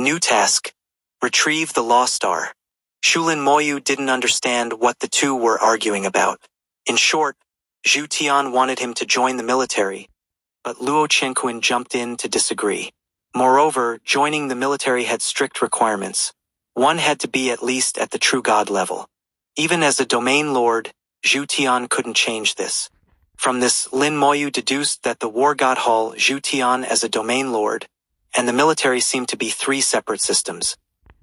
New task. Retrieve the Law Star. Lin Moyu didn't understand what the two were arguing about. In short, Zhu Tian wanted him to join the military, but Luo Chenquin jumped in to disagree. Moreover, joining the military had strict requirements. One had to be at least at the true god level. Even as a domain lord, Zhu Tian couldn't change this. From this, Lin Moyu deduced that the war god Hall Zhu Tian as a domain lord, and the military seemed to be three separate systems.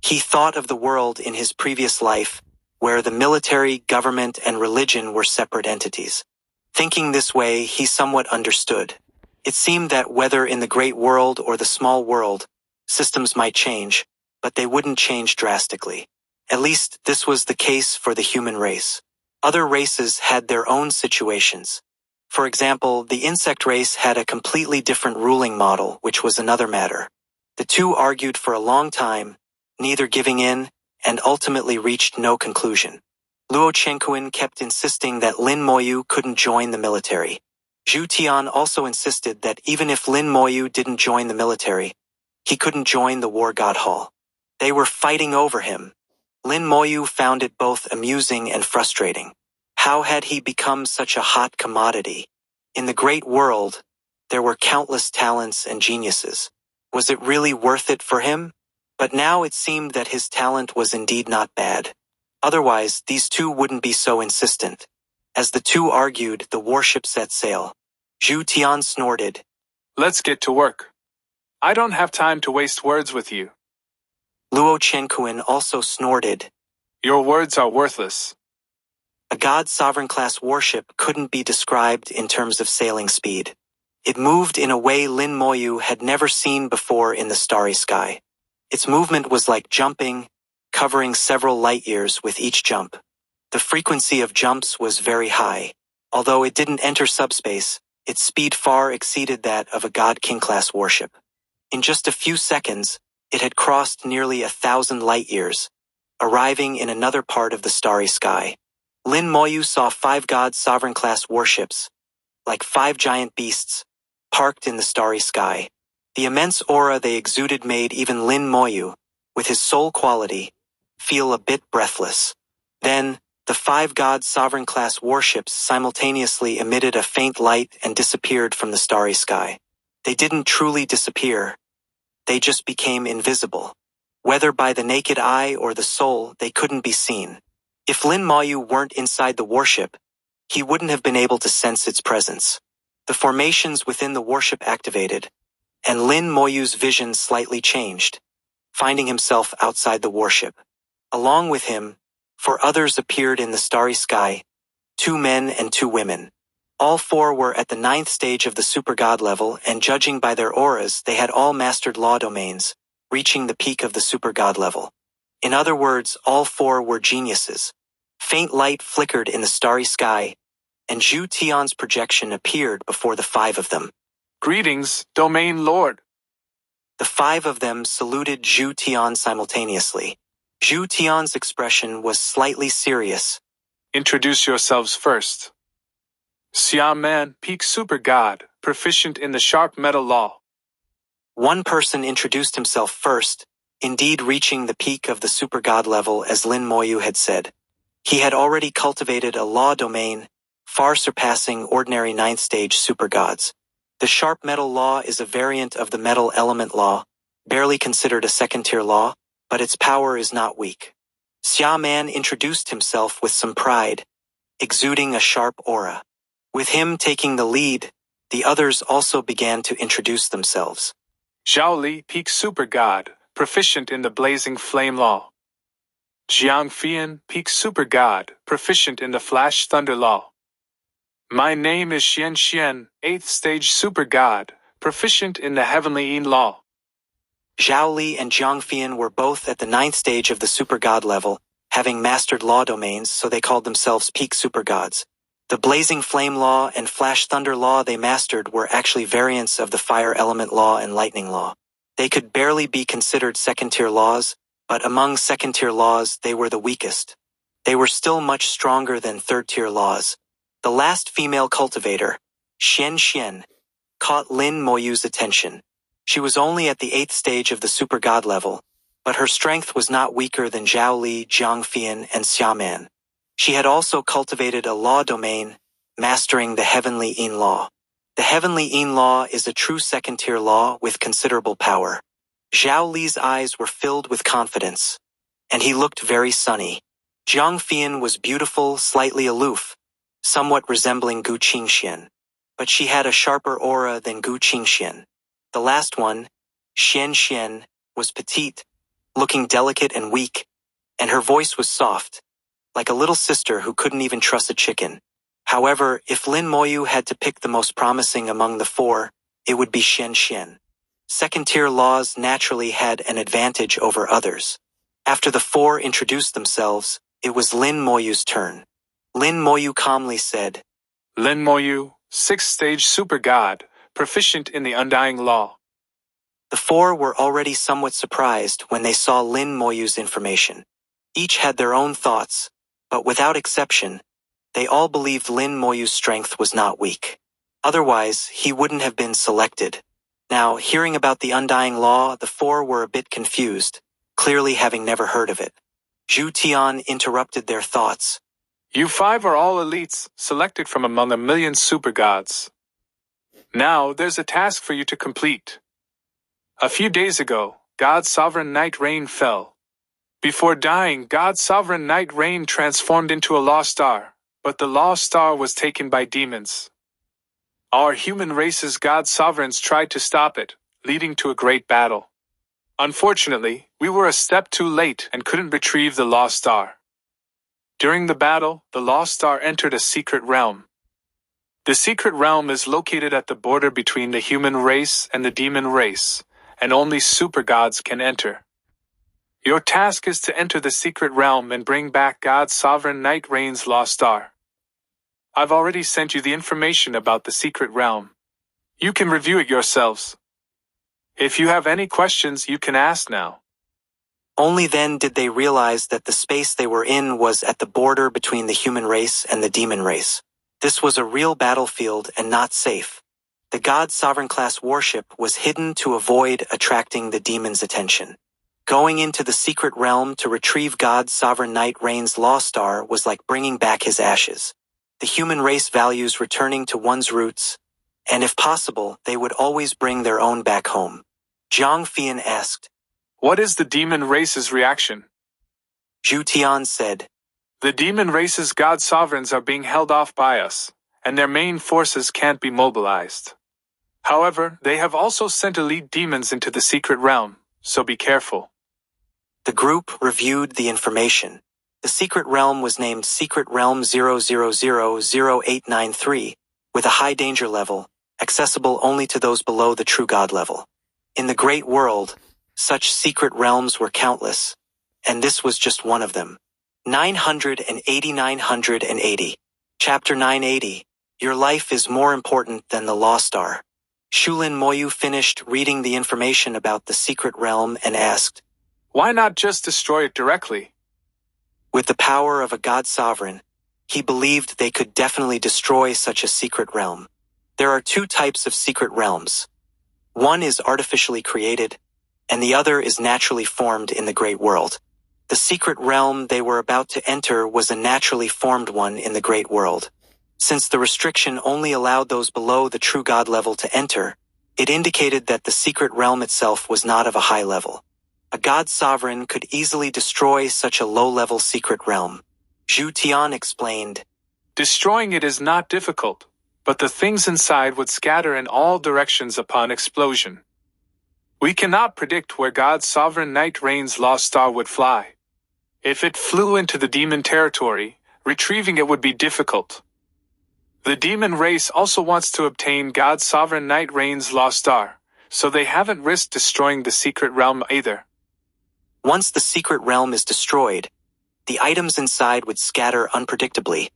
He thought of the world in his previous life, where the military, government, and religion were separate entities. Thinking this way, he somewhat understood. It seemed that whether in the great world or the small world, systems might change, but they wouldn't change drastically. At least this was the case for the human race. Other races had their own situations. For example, the insect race had a completely different ruling model, which was another matter. The two argued for a long time, neither giving in, and ultimately reached no conclusion. Luo Chenquin kept insisting that Lin Moyu couldn't join the military. Zhu Tian also insisted that even if Lin Moyu didn't join the military, he couldn't join the war god Hall. They were fighting over him. Lin Moyu found it both amusing and frustrating. How had he become such a hot commodity? In the great world, there were countless talents and geniuses. Was it really worth it for him? But now it seemed that his talent was indeed not bad. Otherwise, these two wouldn't be so insistent. As the two argued, the warship set sail. Zhu Tian snorted. Let's get to work. I don't have time to waste words with you. Luo Chenquin also snorted. Your words are worthless. A god sovereign class warship couldn't be described in terms of sailing speed. It moved in a way Lin Moyu had never seen before in the starry sky. Its movement was like jumping, covering several light years with each jump. The frequency of jumps was very high. Although it didn't enter subspace, its speed far exceeded that of a god king class warship. In just a few seconds, it had crossed nearly 1,000 light years, arriving in another part of the starry sky. Lin Moyu saw 5 god sovereign class warships, like 5 giant beasts, parked in the starry sky. The immense aura they exuded made even Lin Moyu, with his soul quality, feel a bit breathless. Then, the 5 god sovereign class warships simultaneously emitted a faint light and disappeared from the starry sky. They didn't truly disappear. They just became invisible. Whether by the naked eye or the soul, they couldn't be seen. If Lin Moyu weren't inside the warship, he wouldn't have been able to sense its presence. The formations within the warship activated, and Lin Moyu's vision slightly changed, finding himself outside the warship. Along with him, 4 others appeared in the starry sky, 2 men and 2 women. All 4 were at the 9th stage of the super god level, and judging by their auras, they had all mastered law domains, reaching the peak of the super god level. In other words, all 4 were geniuses. Faint light flickered in the starry sky, and Zhu Tian's projection appeared before the 5 of them. Greetings, Domain Lord. The 5 of them saluted Zhu Tian simultaneously. Zhu Tian's expression was slightly serious. Introduce yourselves first. Xiaoman, Peak Super God, proficient in the sharp metal law. One person introduced himself first, indeed reaching the peak of the super god level as Lin Moyu had said. He had already cultivated a law domain, far surpassing ordinary 9th stage super gods. The sharp metal law is a variant of the metal element law, barely considered a second-tier law, but its power is not weak. Xiaoman introduced himself with some pride, exuding a sharp aura. With him taking the lead, the others also began to introduce themselves. Zhaoli, Peak Super God, proficient in the blazing flame law. Jiangfian, Peak Super God, proficient in the flash thunder law. My name is Xian, 8th stage super god, proficient in the heavenly Yin law. Zhao Li and Jiang Fian were both at the 9th stage of the super god level, having mastered law domains, so they called themselves peak super gods. The blazing flame law and flash thunder law they mastered were actually variants of the fire element law and lightning law. They could barely be considered second-tier laws, but among second-tier laws they were the weakest. They were still much stronger than third-tier laws. The last female cultivator, Xian, caught Lin Moyu's attention. She was only at the 8th stage of the super god level, But her strength was not weaker than Zhao Li, Jiang Fian, and Xiaman. She had also cultivated a law domain, mastering the Heavenly Yin Law. The Heavenly Yin Law is a true second-tier law with considerable power. Zhao Li's eyes were filled with confidence, and he looked very sunny. Jiang Fian was beautiful, slightly aloof, somewhat resembling Gu Qingxian, but she had a sharper aura than Gu Qingxian. The last one, Xian Xian, was petite, looking delicate and weak, and her voice was soft, like a little sister who couldn't even trust a chicken. However, if Lin Moyu had to pick the most promising among the four, it would be Xian Xian. Second-tier laws naturally had an advantage over others. After the four introduced themselves, it was Lin Moyu's turn. Lin Moyu calmly said, Lin Moyu, 6th-stage super god, proficient in the Undying Law. The four were already somewhat surprised when they saw Lin Moyu's information. Each had their own thoughts, but without exception, they all believed Lin Moyu's strength was not weak. Otherwise, he wouldn't have been selected. Now, hearing about the Undying Law, the four were a bit confused, clearly having never heard of it. Zhu Tian interrupted their thoughts. You 5 are all elites, selected from among a million super gods. Now, there's a task for you to complete. A few days ago, God's sovereign Night Rain fell. Before dying, God's sovereign Night Rain transformed into a lost star, but the lost star was taken by demons. Our human race's god sovereigns tried to stop it, leading to a great battle. Unfortunately, we were a step too late and couldn't retrieve the lost star. During the battle, the lost star entered a secret realm. The secret realm is located at the border between the human race and the demon race, and only super gods can enter. Your task is to enter the secret realm and bring back God's sovereign Night Rain's lost star. I've already sent you the information about the secret realm. You can review it yourselves. If you have any questions, you can ask now. Only then did they realize that the space they were in was at the border between the human race and the demon race. This was a real battlefield and not safe. The God Sovereign class warship was hidden to avoid attracting the demon's attention. Going into the secret realm to retrieve God's Sovereign Night Rain's lost star was like bringing back his ashes. The human race values returning to one's roots, and if possible, they would always bring their own back home. Jiang Fian asked, What is the demon race's reaction? Zhu Tian said, The demon race's god sovereigns are being held off by us, and their main forces can't be mobilized. However, they have also sent elite demons into the secret realm, so be careful. The group reviewed the information. The secret realm was named Secret Realm 0000893, with a high danger level, accessible only to those below the true god level. In the great world, such secret realms were countless, and this was just one of them. 980. Chapter 980. Your life is more important than the lost star. Lin Moyu finished reading the information about the secret realm and asked, Why not just destroy it directly? With the power of a god sovereign, he believed they could definitely destroy such a secret realm. There are two types of secret realms. One is artificially created, and the other is naturally formed in the great world. The secret realm they were about to enter was a naturally formed one in the great world. Since the restriction only allowed those below the true god level to enter, it indicated that the secret realm itself was not of a high level. A god sovereign could easily destroy such a low-level secret realm. Zhu Tian explained, Destroying it is not difficult, but the things inside would scatter in all directions upon explosion. We cannot predict where God's sovereign Night Rain's lost star would fly. If it flew into the demon territory, retrieving it would be difficult. The demon race also wants to obtain God's sovereign Night Rain's lost star, so they haven't risked destroying the secret realm either. Once the secret realm is destroyed, the items inside would scatter unpredictably,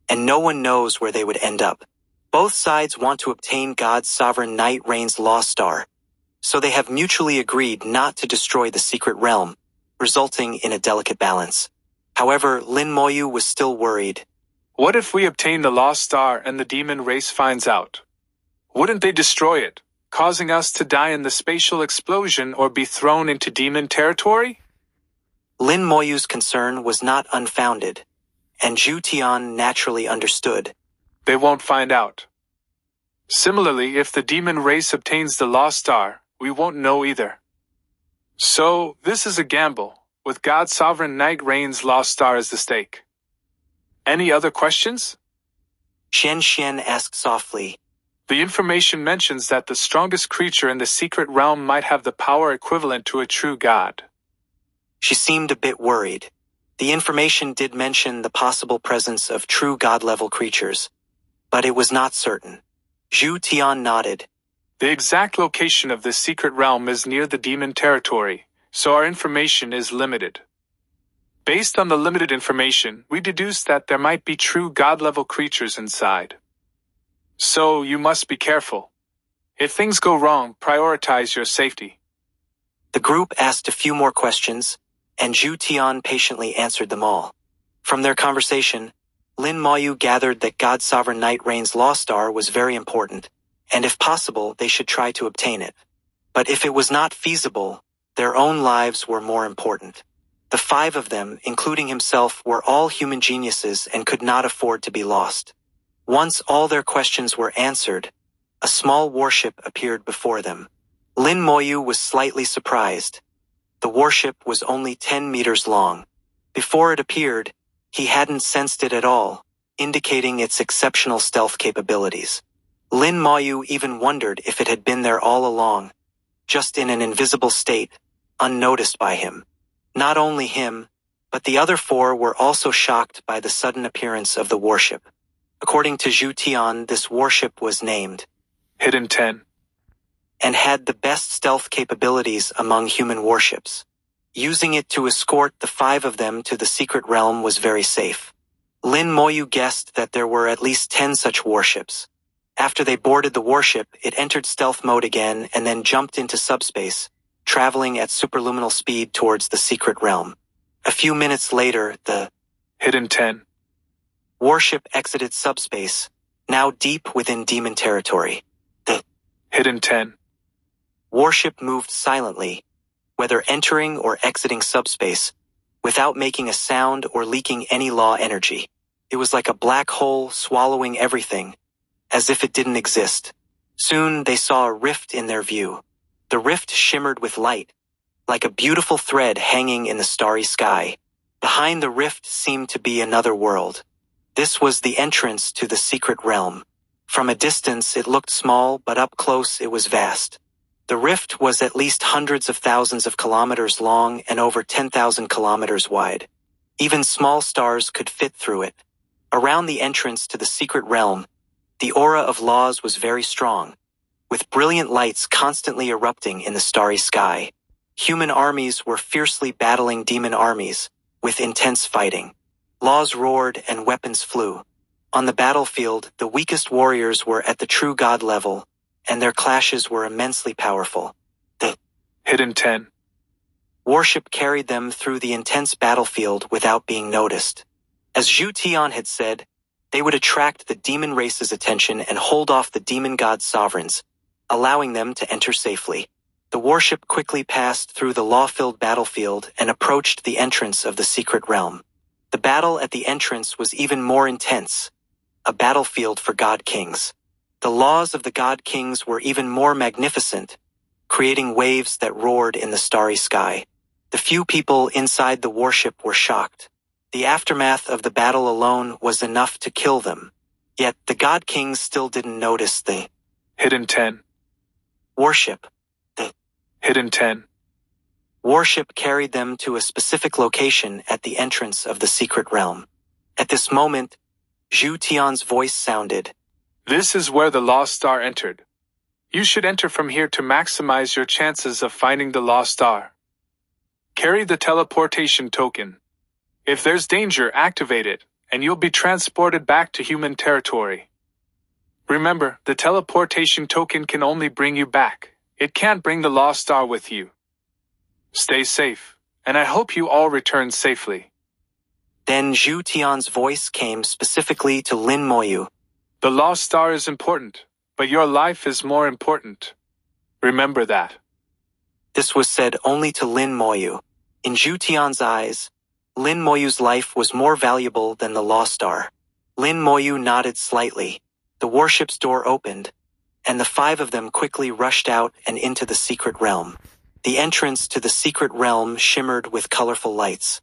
and no one knows where they would end up. Both sides want to obtain God's sovereign Night Rain's lost star, so they have mutually agreed not to destroy the secret realm, resulting in a delicate balance. However, Lin Moyu was still worried. What if we obtain the lost star and the demon race finds out? Wouldn't they destroy it, causing us to die in the spatial explosion or be thrown into demon territory? Lin Moyu's concern was not unfounded, and Zhu Tian naturally understood. They won't find out. Similarly, if the demon race obtains the lost star, we won't know either. So, this is a gamble, with God's sovereign night reign's lost star as the stake. Any other questions? Xian Xian asked softly. The information mentions that the strongest creature in the secret realm might have the power equivalent to a true god. She seemed a bit worried. The information did mention the possible presence of true god-level creatures, but it was not certain. Zhu Tian nodded. The exact location of this secret realm is near the demon territory, so our information is limited. Based on the limited information, we deduce that there might be true god-level creatures inside. So you must be careful. If things go wrong, prioritize your safety. The group asked a few more questions, and Zhu Tian patiently answered them all. From their conversation, Lin Moyu gathered that God's sovereign night reign's lost star was very important, and if possible, they should try to obtain it. But if it was not feasible, their own lives were more important. The 5 of them, including himself, were all human geniuses and could not afford to be lost. Once all their questions were answered, a small warship appeared before them. Lin Moyu was slightly surprised. The warship was only 10 meters long. Before it appeared, he hadn't sensed it at all, indicating its exceptional stealth capabilities. Lin Moyu even wondered if it had been there all along, just in an invisible state, unnoticed by him. Not only him, but the other 4 were also shocked by the sudden appearance of the warship. According to Zhu Tian, this warship was named Hidden 10. And had the best stealth capabilities among human warships. Using it to escort the 5 of them to the secret realm was very safe. Lin Moyu guessed that there were at least 10 such warships. After they boarded the warship, it entered stealth mode again and then jumped into subspace, traveling at superluminal speed towards the secret realm. A few minutes later, the Hidden 10 warship exited subspace, now deep within demon territory. The Hidden 10 warship moved silently, whether entering or exiting subspace, without making a sound or leaking any law energy. It was like a black hole swallowing everything, as if it didn't exist. Soon they saw a rift in their view. The rift shimmered with light, like a beautiful thread hanging in the starry sky. Behind the rift seemed to be another world. This was the entrance to the secret realm. From a distance it looked small, but up close it was vast. The rift was at least hundreds of thousands of kilometers long and over 10,000 kilometers wide. Even small stars could fit through it. Around the entrance to the secret realm, the aura of laws was very strong, with brilliant lights constantly erupting in the starry sky. Human armies were fiercely battling demon armies, with intense fighting. Laws roared and weapons flew. On the battlefield, the weakest warriors were at the true god level, and their clashes were immensely powerful. The Hidden 10 warship carried them through the intense battlefield without being noticed. As Zhu Tian had said, they would attract the demon race's attention and hold off the demon god sovereigns, allowing them to enter safely. The warship quickly passed through the law-filled battlefield and approached the entrance of the secret realm. The battle at the entrance was even more intense, a battlefield for god kings. The laws of the god kings were even more magnificent, creating waves that roared in the starry sky. The few people inside the warship were shocked. The aftermath of the battle alone was enough to kill them. Yet the god kings still didn't notice the Hidden 10 warship. The Hidden 10 warship carried them to a specific location at the entrance of the secret realm. At this moment, Zhu Tian's voice sounded. This is where the lost star entered. You should enter from here to maximize your chances of finding the lost star. Carry the teleportation token. If there's danger, activate it, and you'll be transported back to human territory. Remember, the teleportation token can only bring you back. It can't bring the lost star with you. Stay safe, and I hope you all return safely. Then Zhu Tian's voice came specifically to Lin Moyu. The lost star is important, but your life is more important. Remember that. This was said only to Lin Moyu. In Zhu Tian's eyes, Lin Moyu's life was more valuable than the Lost Star. Lin Moyu nodded slightly. The warship's door opened, and the five of them quickly rushed out and into the secret realm. The entrance to the secret realm shimmered with colorful lights.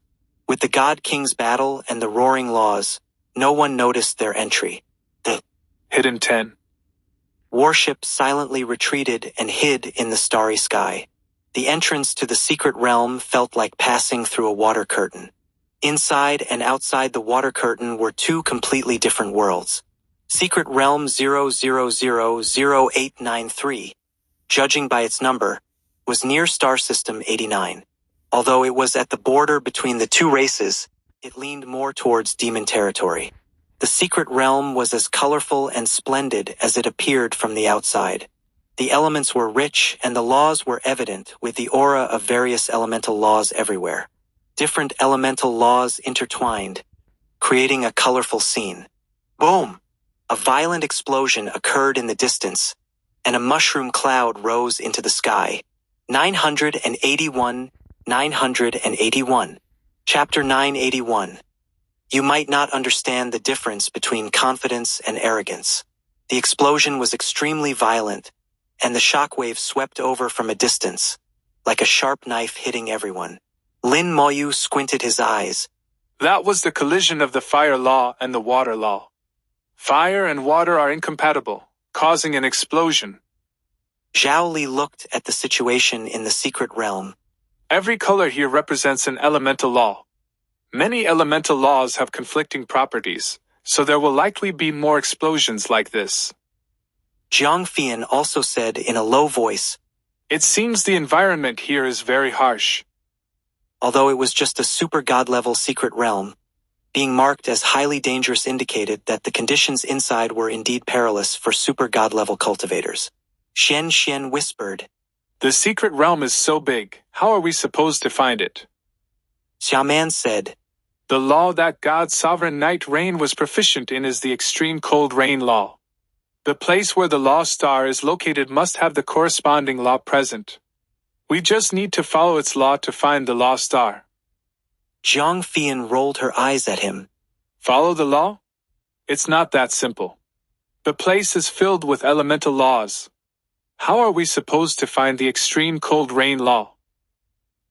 With the God King's battle and the roaring laws, no one noticed their entry. The Hidden 10. warship silently retreated and hid in the starry sky. The entrance to the secret realm felt like passing through a water curtain. Inside and outside the water curtain were two completely different worlds. Secret Realm 0000893, judging by its number, was near Star System 89. Although it was at the border between the two races, it leaned more towards demon territory. The secret realm was as colorful and splendid as it appeared from the outside. The elements were rich and the laws were evident, with the aura of various elemental laws everywhere. Different elemental laws intertwined, creating a colorful scene. Boom! A violent explosion occurred in the distance, and a mushroom cloud rose into the sky. 981, 981. Chapter 981. You might not understand the difference between confidence and arrogance. The explosion was extremely violent, and the shockwave swept over from a distance, like a sharp knife hitting everyone. Lin Moyu squinted his eyes. That was the collision of the fire law and the water law. Fire and water are incompatible, causing an explosion. Zhao Li looked at the situation in the secret realm. Every color here represents an elemental law. Many elemental laws have conflicting properties, so there will likely be more explosions like this. Jiang Fian also said in a low voice, It seems the environment here is very harsh. Although it was just a super god-level secret realm, being marked as highly dangerous indicated that the conditions inside were indeed perilous for super god-level cultivators. Xian Xian whispered, The secret realm is so big, how are we supposed to find it? Xiaoman said, The law that God's sovereign night reign was proficient in is the extreme cold rain law. The place where the lost star is located must have the corresponding law present. We just need to follow its law to find the lost star. Jiang Fian rolled her eyes at him. Follow the law? It's not that simple. The place is filled with elemental laws. How are we supposed to find the extreme cold rain law?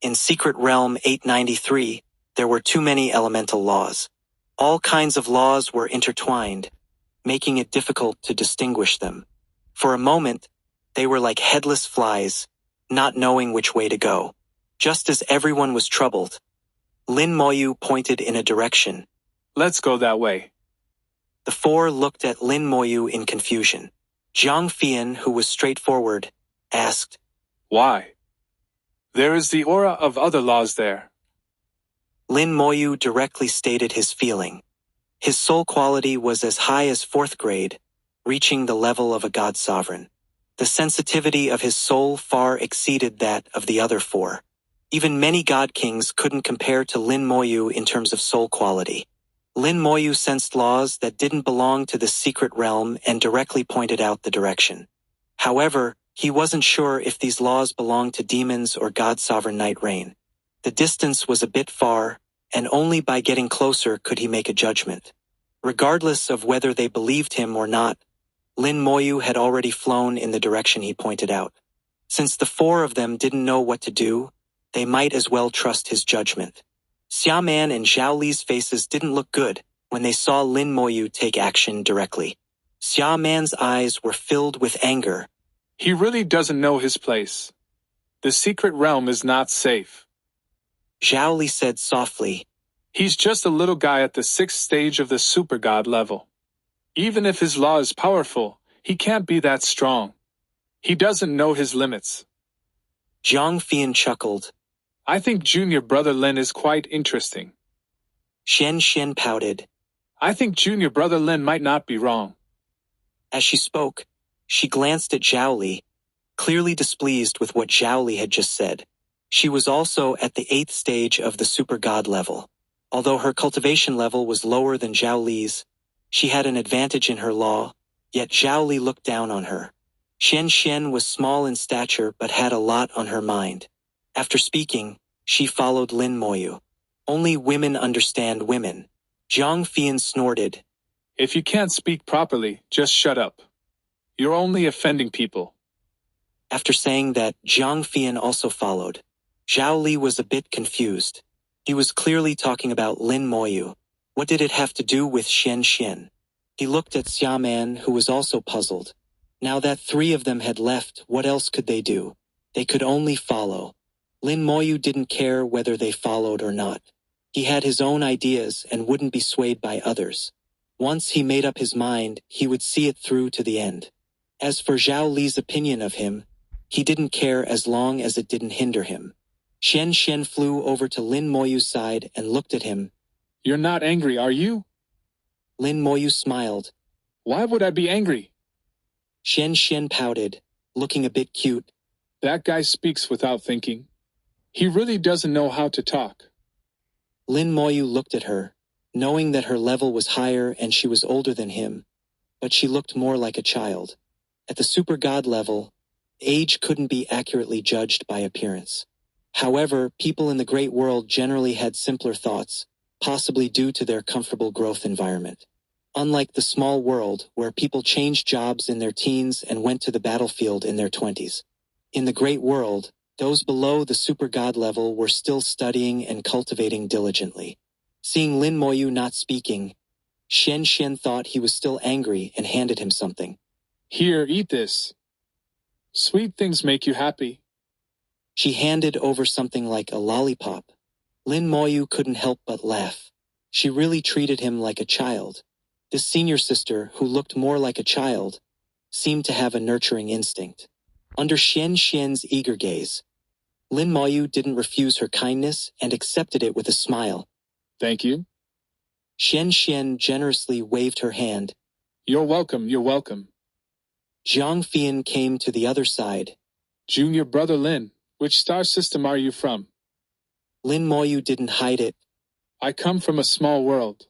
In Secret Realm 893, there were too many elemental laws. All kinds of laws were intertwined, making it difficult to distinguish them. For a moment, they were like headless flies, not knowing which way to go. Just as everyone was troubled, Lin Moyu pointed in a direction. Let's go that way. The four looked at Lin Moyu in confusion. Jiang Fian, who was straightforward, asked, Why? There is the aura of other laws there. Lin Moyu directly stated his feeling. His soul quality was as high as 4th grade, reaching the level of a god sovereign. The sensitivity of his soul far exceeded that of the other four. Even many god kings couldn't compare to Lin Moyu in terms of soul quality. Lin Moyu sensed laws that didn't belong to the secret realm and directly pointed out the direction. However, he wasn't sure if these laws belonged to demons or god sovereign night reign. The distance was a bit far, and only by getting closer could he make a judgment. Regardless of whether they believed him or not, Lin Moyu had already flown in the direction he pointed out. Since the four of them didn't know what to do, they might as well trust his judgment. Xiaoman and Zhao Li's faces didn't look good when they saw Lin Moyu take action directly. Xiaoman's eyes were filled with anger. He really doesn't know his place. The secret realm is not safe. Zhao Li said softly, He's just a little guy at the 6th stage of the super god level. Even if his law is powerful, he can't be that strong. He doesn't know his limits. Jiang Fian chuckled. I think junior brother Lin is quite interesting. Xian Xian pouted. I think junior brother Lin might not be wrong. As she spoke, she glanced at Zhao Li, clearly displeased with what Zhao Li had just said. She was also at the 8th stage of the super god level. Although her cultivation level was lower than Zhao Li's, she had an advantage in her law, yet Zhao Li looked down on her. Xian was small in stature but had a lot on her mind. After speaking, she followed Lin Moyu. Only women understand women. Jiang Fian snorted. If you can't speak properly, just shut up. You're only offending people. After saying that, Jiang Fian also followed. Zhao Li was a bit confused. He was clearly talking about Lin Moyu. What did it have to do with Xian? He looked at Xiaman, who was also puzzled. Now that three of them had left, what else could they do? They could only follow. Lin Moyu didn't care whether they followed or not. He had his own ideas and wouldn't be swayed by others. Once he made up his mind, he would see it through to the end. As for Zhao Li's opinion of him, he didn't care as long as it didn't hinder him. Xian flew over to Lin Moyu's side and looked at him. You're not angry, are you? Lin Moyu smiled. Why would I be angry? Xian pouted, looking a bit cute. That guy speaks without thinking. He really doesn't know how to talk. Lin Moyu looked at her, knowing that her level was higher and she was older than him, but she looked more like a child. At the super god level, age couldn't be accurately judged by appearance. However, people in the great world generally had simpler thoughts, possibly due to their comfortable growth environment. Unlike the small world, where people changed jobs in their teens and went to the battlefield in their 20s. In the great world, those below the super god level were still studying and cultivating diligently. Seeing Lin Moyu not speaking, Xian thought he was still angry and handed him something. Here, eat this. Sweet things make you happy. She handed over something like a lollipop. Lin Moyu couldn't help but laugh. She really treated him like a child. This senior sister, who looked more like a child, seemed to have a nurturing instinct. Under Xian's eager gaze, Lin Moyu didn't refuse her kindness and accepted it with a smile. Thank you. Xian generously waved her hand. You're welcome, you're welcome. Jiang Fian came to the other side. Junior brother Lin, which star system are you from? Lin Moyu didn't hide it. I come from a small world.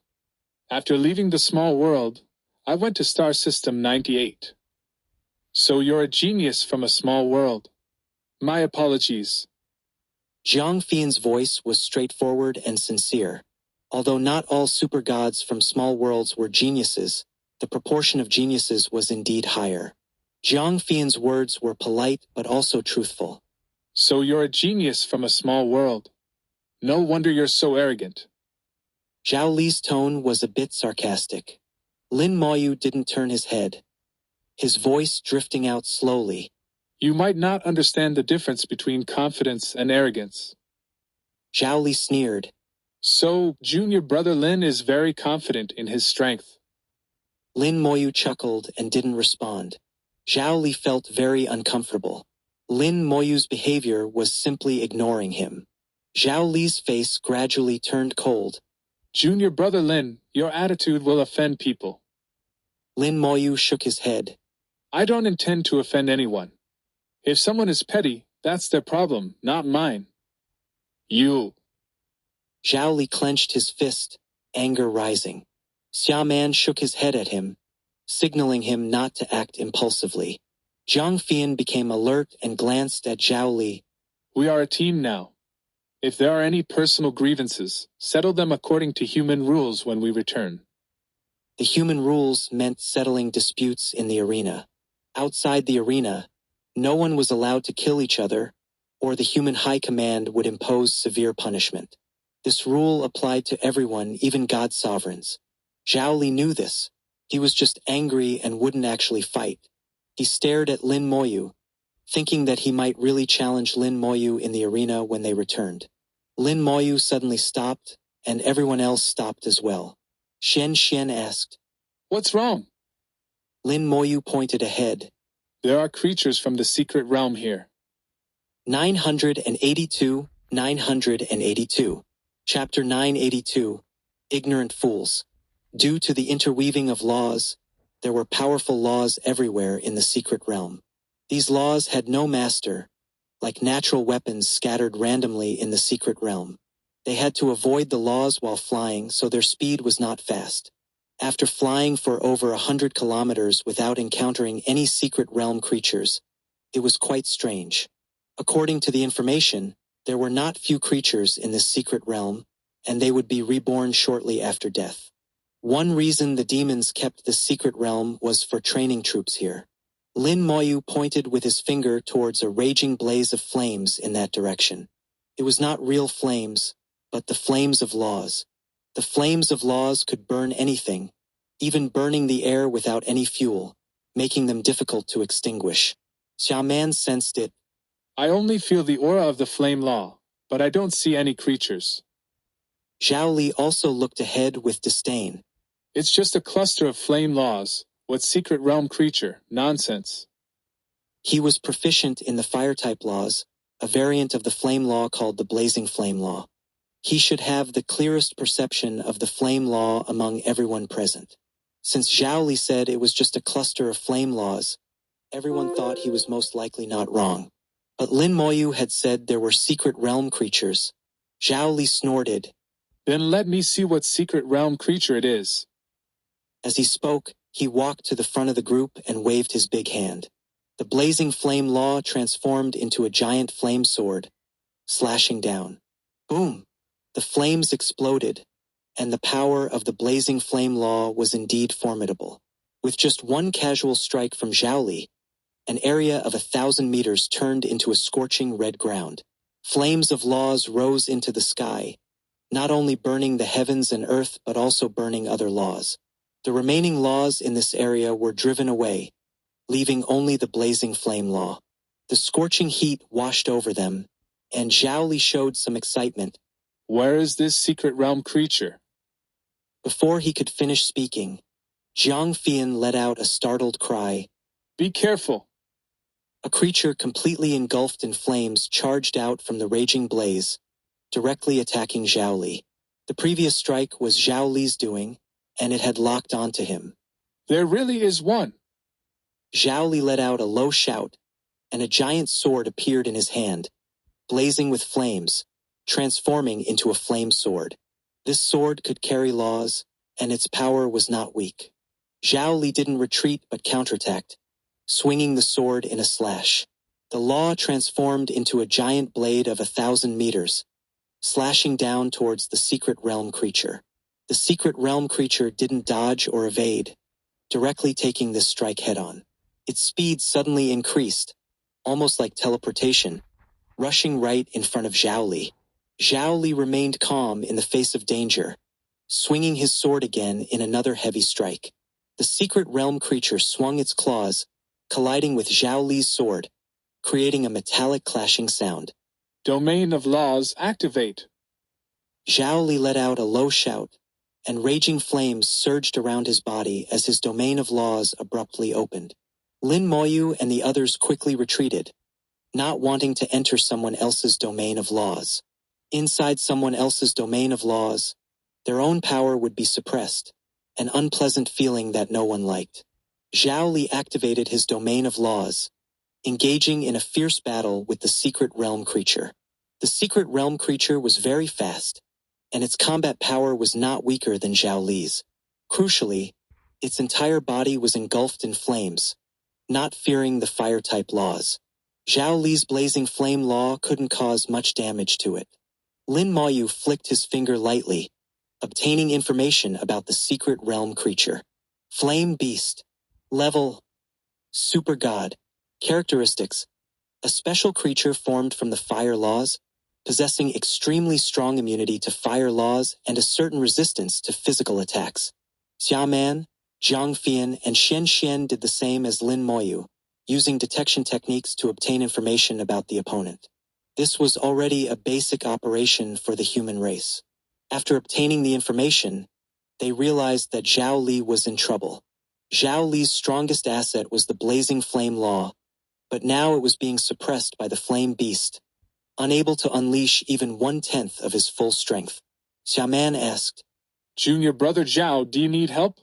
After leaving the small world, I went to star system 98. So you're a genius from a small world. My apologies. Jiang Fian's voice was straightforward and sincere. Although not all super gods from small worlds were geniuses, the proportion of geniuses was indeed higher. Jiang Fian's words were polite but also truthful. So you're a genius from a small world. No wonder you're so arrogant. Zhao Li's tone was a bit sarcastic. Lin Moyu didn't turn his head. His voice drifting out slowly. You might not understand the difference between confidence and arrogance. Zhao Li sneered. So, junior brother Lin is very confident in his strength. Lin Moyu chuckled and didn't respond. Zhao Li felt very uncomfortable. Lin Moyu's behavior was simply ignoring him. Zhao Li's face gradually turned cold. Junior brother Lin, your attitude will offend people. Lin Moyu shook his head. I don't intend to offend anyone. If someone is petty, that's their problem, not mine. You. Zhao Li clenched his fist, anger rising. Xiaman shook his head at him, signaling him not to act impulsively. Jiang Fian became alert and glanced at Zhao Li. We are a team now. If there are any personal grievances, settle them according to human rules when we return. The human rules meant settling disputes in the arena. Outside the arena, no one was allowed to kill each other, or the human high command would impose severe punishment. This rule applied to everyone, even god sovereigns. Zhao Li knew this. He was just angry and wouldn't actually fight. He stared at Lin Moyu, thinking that he might really challenge Lin Moyu in the arena when they returned. Lin Moyu suddenly stopped, and everyone else stopped as well. Xian asked, What's wrong? Lin Moyu pointed ahead. There are creatures from the secret realm here. 982. Chapter 982. Ignorant Fools. Due to the interweaving of laws, there were powerful laws everywhere in the secret realm. These laws had no master, like natural weapons scattered randomly in the secret realm. They had to avoid the laws while flying, so their speed was not fast. After flying for over 100 kilometers without encountering any secret realm creatures, it was quite strange. According to the information, there were not few creatures in this secret realm, and they would be reborn shortly after death. One reason the demons kept this secret realm was for training troops here. Lin Moyu pointed with his finger towards a raging blaze of flames in that direction. It was not real flames, but the flames of laws. The flames of laws could burn anything, even burning the air without any fuel, making them difficult to extinguish. Xiaoman sensed it. I only feel the aura of the flame law, but I don't see any creatures. Zhao Li also looked ahead with disdain. It's just a cluster of flame laws. What secret realm creature? Nonsense. He was proficient in the fire-type laws, a variant of the flame law called the blazing flame law. He should have the clearest perception of the flame law among everyone present. Since Zhao Li said it was just a cluster of flame laws, everyone thought he was most likely not wrong. But Lin Moyu had said there were secret realm creatures. Zhao Li snorted. Then let me see what secret realm creature it is. As he spoke, he walked to the front of the group and waved his big hand. The blazing flame law transformed into a giant flame sword, slashing down. Boom! The flames exploded, and the power of the blazing flame law was indeed formidable. With just one casual strike from Zhao Li, an area of 1,000 meters turned into a scorching red ground. Flames of laws rose into the sky, not only burning the heavens and earth but also burning other laws. The remaining laws in this area were driven away, leaving only the blazing flame law. The scorching heat washed over them, and Zhao Li showed some excitement. Where is this secret realm creature? Before he could finish speaking, Jiang Fian let out a startled cry. Be careful! A creature completely engulfed in flames charged out from the raging blaze, directly attacking Zhao Li. The previous strike was Zhao Li's doing, and it had locked onto him. There really is one! Zhao Li let out a low shout, and a giant sword appeared in his hand, blazing with flames, transforming into a flame sword. This sword could carry laws, and its power was not weak. Zhao Li didn't retreat but counterattacked, swinging the sword in a slash. The law transformed into a giant blade of 1,000 meters, slashing down towards the secret realm creature. The secret realm creature didn't dodge or evade, directly taking this strike head-on. Its speed suddenly increased, almost like teleportation, rushing right in front of Zhao Li. Zhao Li remained calm in the face of danger, swinging his sword again in another heavy strike. The secret realm creature swung its claws, colliding with Zhao Li's sword, creating a metallic clashing sound. Domain of laws activate! Zhao Li let out a low shout, and raging flames surged around his body as his domain of laws abruptly opened. Lin Moyu and the others quickly retreated, not wanting to enter someone else's domain of laws. Inside someone else's domain of laws, their own power would be suppressed, an unpleasant feeling that no one liked. Zhao Li activated his domain of laws, engaging in a fierce battle with the secret realm creature. The secret realm creature was very fast, and its combat power was not weaker than Zhao Li's. Crucially, its entire body was engulfed in flames, not fearing the fire-type laws. Zhao Li's blazing flame law couldn't cause much damage to it. Lin Moyu flicked his finger lightly, obtaining information about the secret realm creature. Flame Beast. Level. Super God. Characteristics. A special creature formed from the fire laws, possessing extremely strong immunity to fire laws and a certain resistance to physical attacks. Xiaoman, Jiang Fian, and Xian Xian did the same as Lin Moyu, using detection techniques to obtain information about the opponent. This was already a basic operation for the human race. After obtaining the information, they realized that Zhao Li was in trouble. Zhao Li's strongest asset was the blazing flame law, but now it was being suppressed by the flame beast, unable to unleash even 1/10 of his full strength. Xiaoman asked, Junior brother Zhao, do you need help?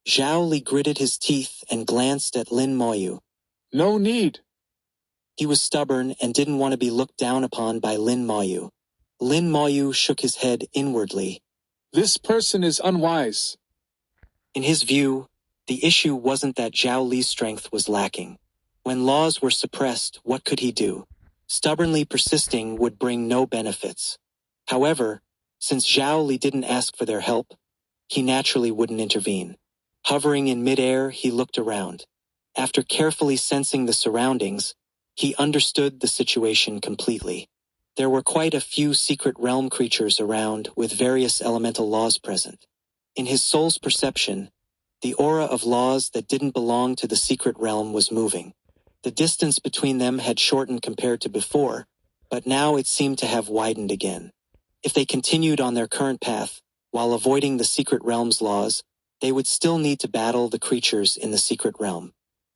Zhao Li gritted his teeth and glanced at Lin Moyu. No need. He was stubborn and didn't want to be looked down upon by Lin Moyu. Lin Moyu shook his head inwardly. This person is unwise. In his view, the issue wasn't that Zhao Li's strength was lacking. When laws were suppressed, what could he do? Stubbornly persisting would bring no benefits. However, since Zhao Li didn't ask for their help, he naturally wouldn't intervene. Hovering in midair, he looked around. After carefully sensing the surroundings, he understood the situation completely. There were quite a few secret realm creatures around with various elemental laws present. In his soul's perception, the aura of laws that didn't belong to the secret realm was moving. The distance between them had shortened compared to before, but now it seemed to have widened again. If they continued on their current path, while avoiding the secret realm's laws, they would still need to battle the creatures in the secret realm.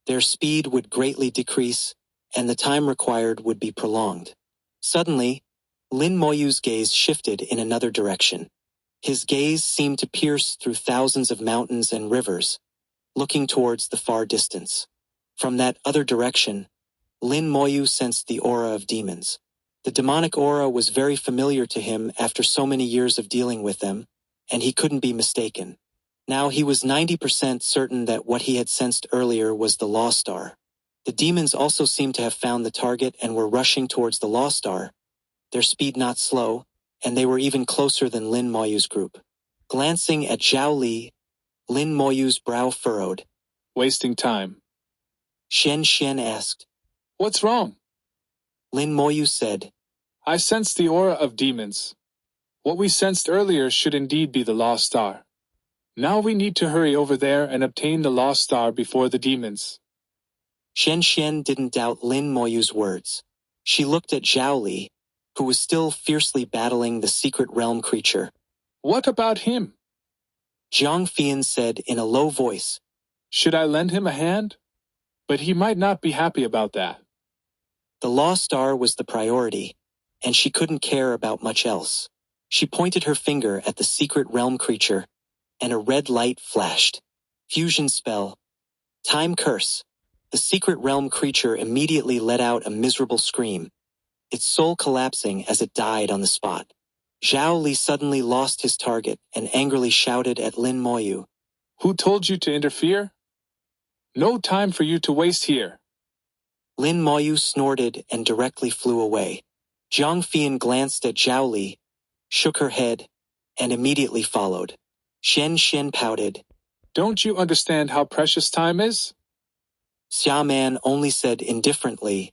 Their speed would greatly decrease, and the time required would be prolonged. Suddenly, Lin Moyu's gaze shifted in another direction. His gaze seemed to pierce through thousands of mountains and rivers, looking towards the far distance. From that other direction, Lin Moyu sensed the aura of demons. The demonic aura was very familiar to him after so many years of dealing with them, and he couldn't be mistaken. Now he was 90% certain that what he had sensed earlier was the Lost Star. The demons also seemed to have found the target and were rushing towards the Lost Star, their speed not slow, and they were even closer than Lin Moyu's group. Glancing at Zhao Li, Lin Moyu's brow furrowed. Wasting time. Xian asked. What's wrong? Lin Moyu said. I sense the aura of demons. What we sensed earlier should indeed be the Lost Star. Now we need to hurry over there and obtain the Lost Star before the demons. Xian didn't doubt Lin Moyu's words. She looked at Zhao Li, who was still fiercely battling the secret realm creature. What about him? Jiang Fian said in a low voice. Should I lend him a hand? But he might not be happy about that. The Lost Star was the priority, and she couldn't care about much else. She pointed her finger at the secret realm creature, and a red light flashed. Fusion spell. Time curse. The secret realm creature immediately let out a miserable scream, its soul collapsing as it died on the spot. Zhao Li suddenly lost his target and angrily shouted at Lin Moyu. Who told you to interfere? No time for you to waste here. Lin Moyu snorted and directly flew away. Jiang Fian glanced at Zhao Li, shook her head, and immediately followed. Xian pouted. Don't you understand how precious time is? Xia Man only said indifferently.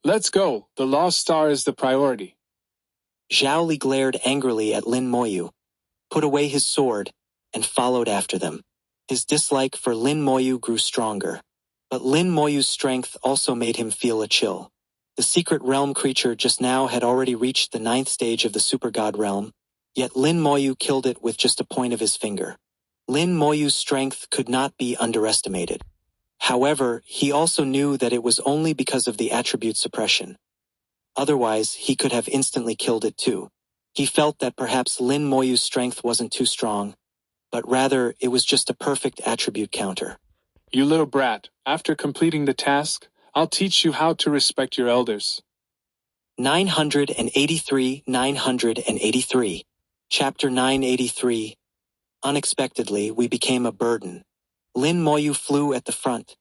Let's go, the Lost Star is the priority. Zhao Li glared angrily at Lin Moyu, put away his sword, and followed after them. His dislike for Lin Moyu grew stronger. But Lin Moyu's strength also made him feel a chill. The secret realm creature just now had already reached the 9th stage of the super god realm, yet Lin Moyu killed it with just a point of his finger. Lin Moyu's strength could not be underestimated. However, he also knew that it was only because of the attribute suppression. Otherwise, he could have instantly killed it too. He felt that perhaps Lin Moyu's strength wasn't too strong, but rather it was just a perfect attribute counter. You little brat, after completing the task, I'll teach you how to respect your elders. 983. Chapter 983. Unexpectedly, we became a burden. Lin Moyu flew at the front,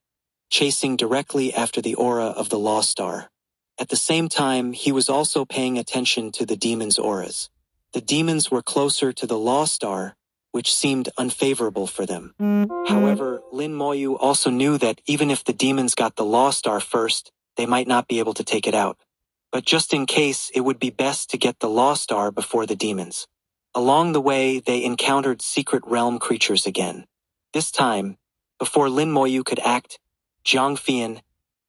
chasing directly after the aura of the Lost Star. At the same time, he was also paying attention to the demons' auras. The demons were closer to the Lost Star, which seemed unfavorable for them. However, Lin Moyu also knew that even if the demons got the Lost Star first, they might not be able to take it out. But just in case, it would be best to get the Lost Star before the demons. Along the way, they encountered secret realm creatures again. This time, before Lin Moyu could act, Jiang Fian,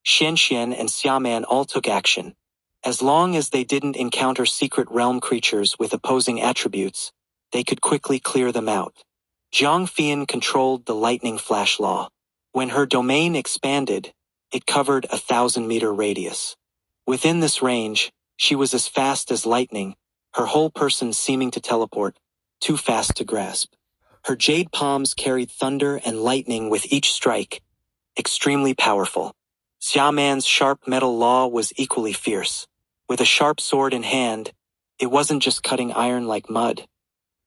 Xian and Xiaman all took action. As long as they didn't encounter secret realm creatures with opposing attributes, they could quickly clear them out. Jiang Fian controlled the lightning flash law. When her domain expanded, it covered a 1,000-meter radius. Within this range, she was as fast as lightning, her whole person seeming to teleport, too fast to grasp. Her jade palms carried thunder and lightning with each strike, extremely powerful. Xiaman's sharp metal law was equally fierce. With a sharp sword in hand, it wasn't just cutting iron like mud,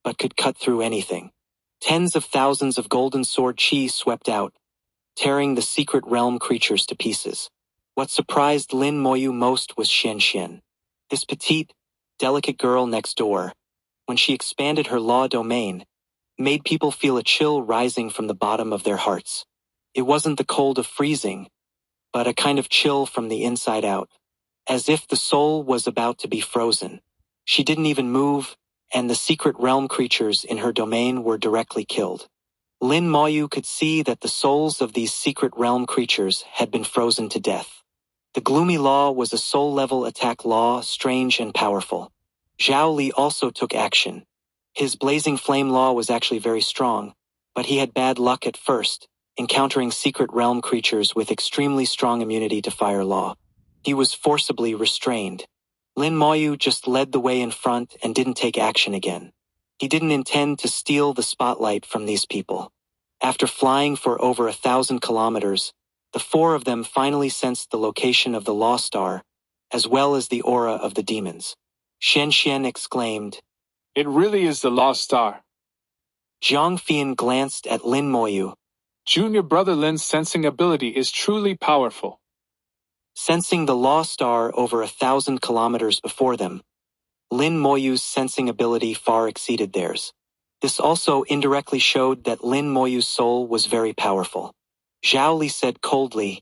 but could cut through anything. Tens of thousands of golden sword chi swept out, tearing the secret realm creatures to pieces. What surprised Lin Moyu most was Xian. This petite, delicate girl next door, when she expanded her law domain, made people feel a chill rising from the bottom of their hearts. It wasn't the cold of freezing, but a kind of chill from the inside out, as if the soul was about to be frozen. She didn't even move, and the secret realm creatures in her domain were directly killed. Lin Moyu could see that the souls of these secret realm creatures had been frozen to death. The gloomy law was a soul-level attack law, strange and powerful. Zhao Li also took action. His blazing flame law was actually very strong, but he had bad luck at first, encountering secret realm creatures with extremely strong immunity to fire law. He was forcibly restrained. Lin Moyu just led the way in front and didn't take action again. He didn't intend to steal the spotlight from these people. After flying for over 1,000 kilometers, the four of them finally sensed the location of the Lost Star, as well as the aura of the demons. Xian exclaimed, It really is the Lost Star. Jiang Fian glanced at Lin Moyu. Junior brother Lin's sensing ability is truly powerful. Sensing the Lost Star over 1,000 kilometers before them, Lin Moyu's sensing ability far exceeded theirs. This also indirectly showed that Lin Moyu's soul was very powerful. Zhao Li said coldly,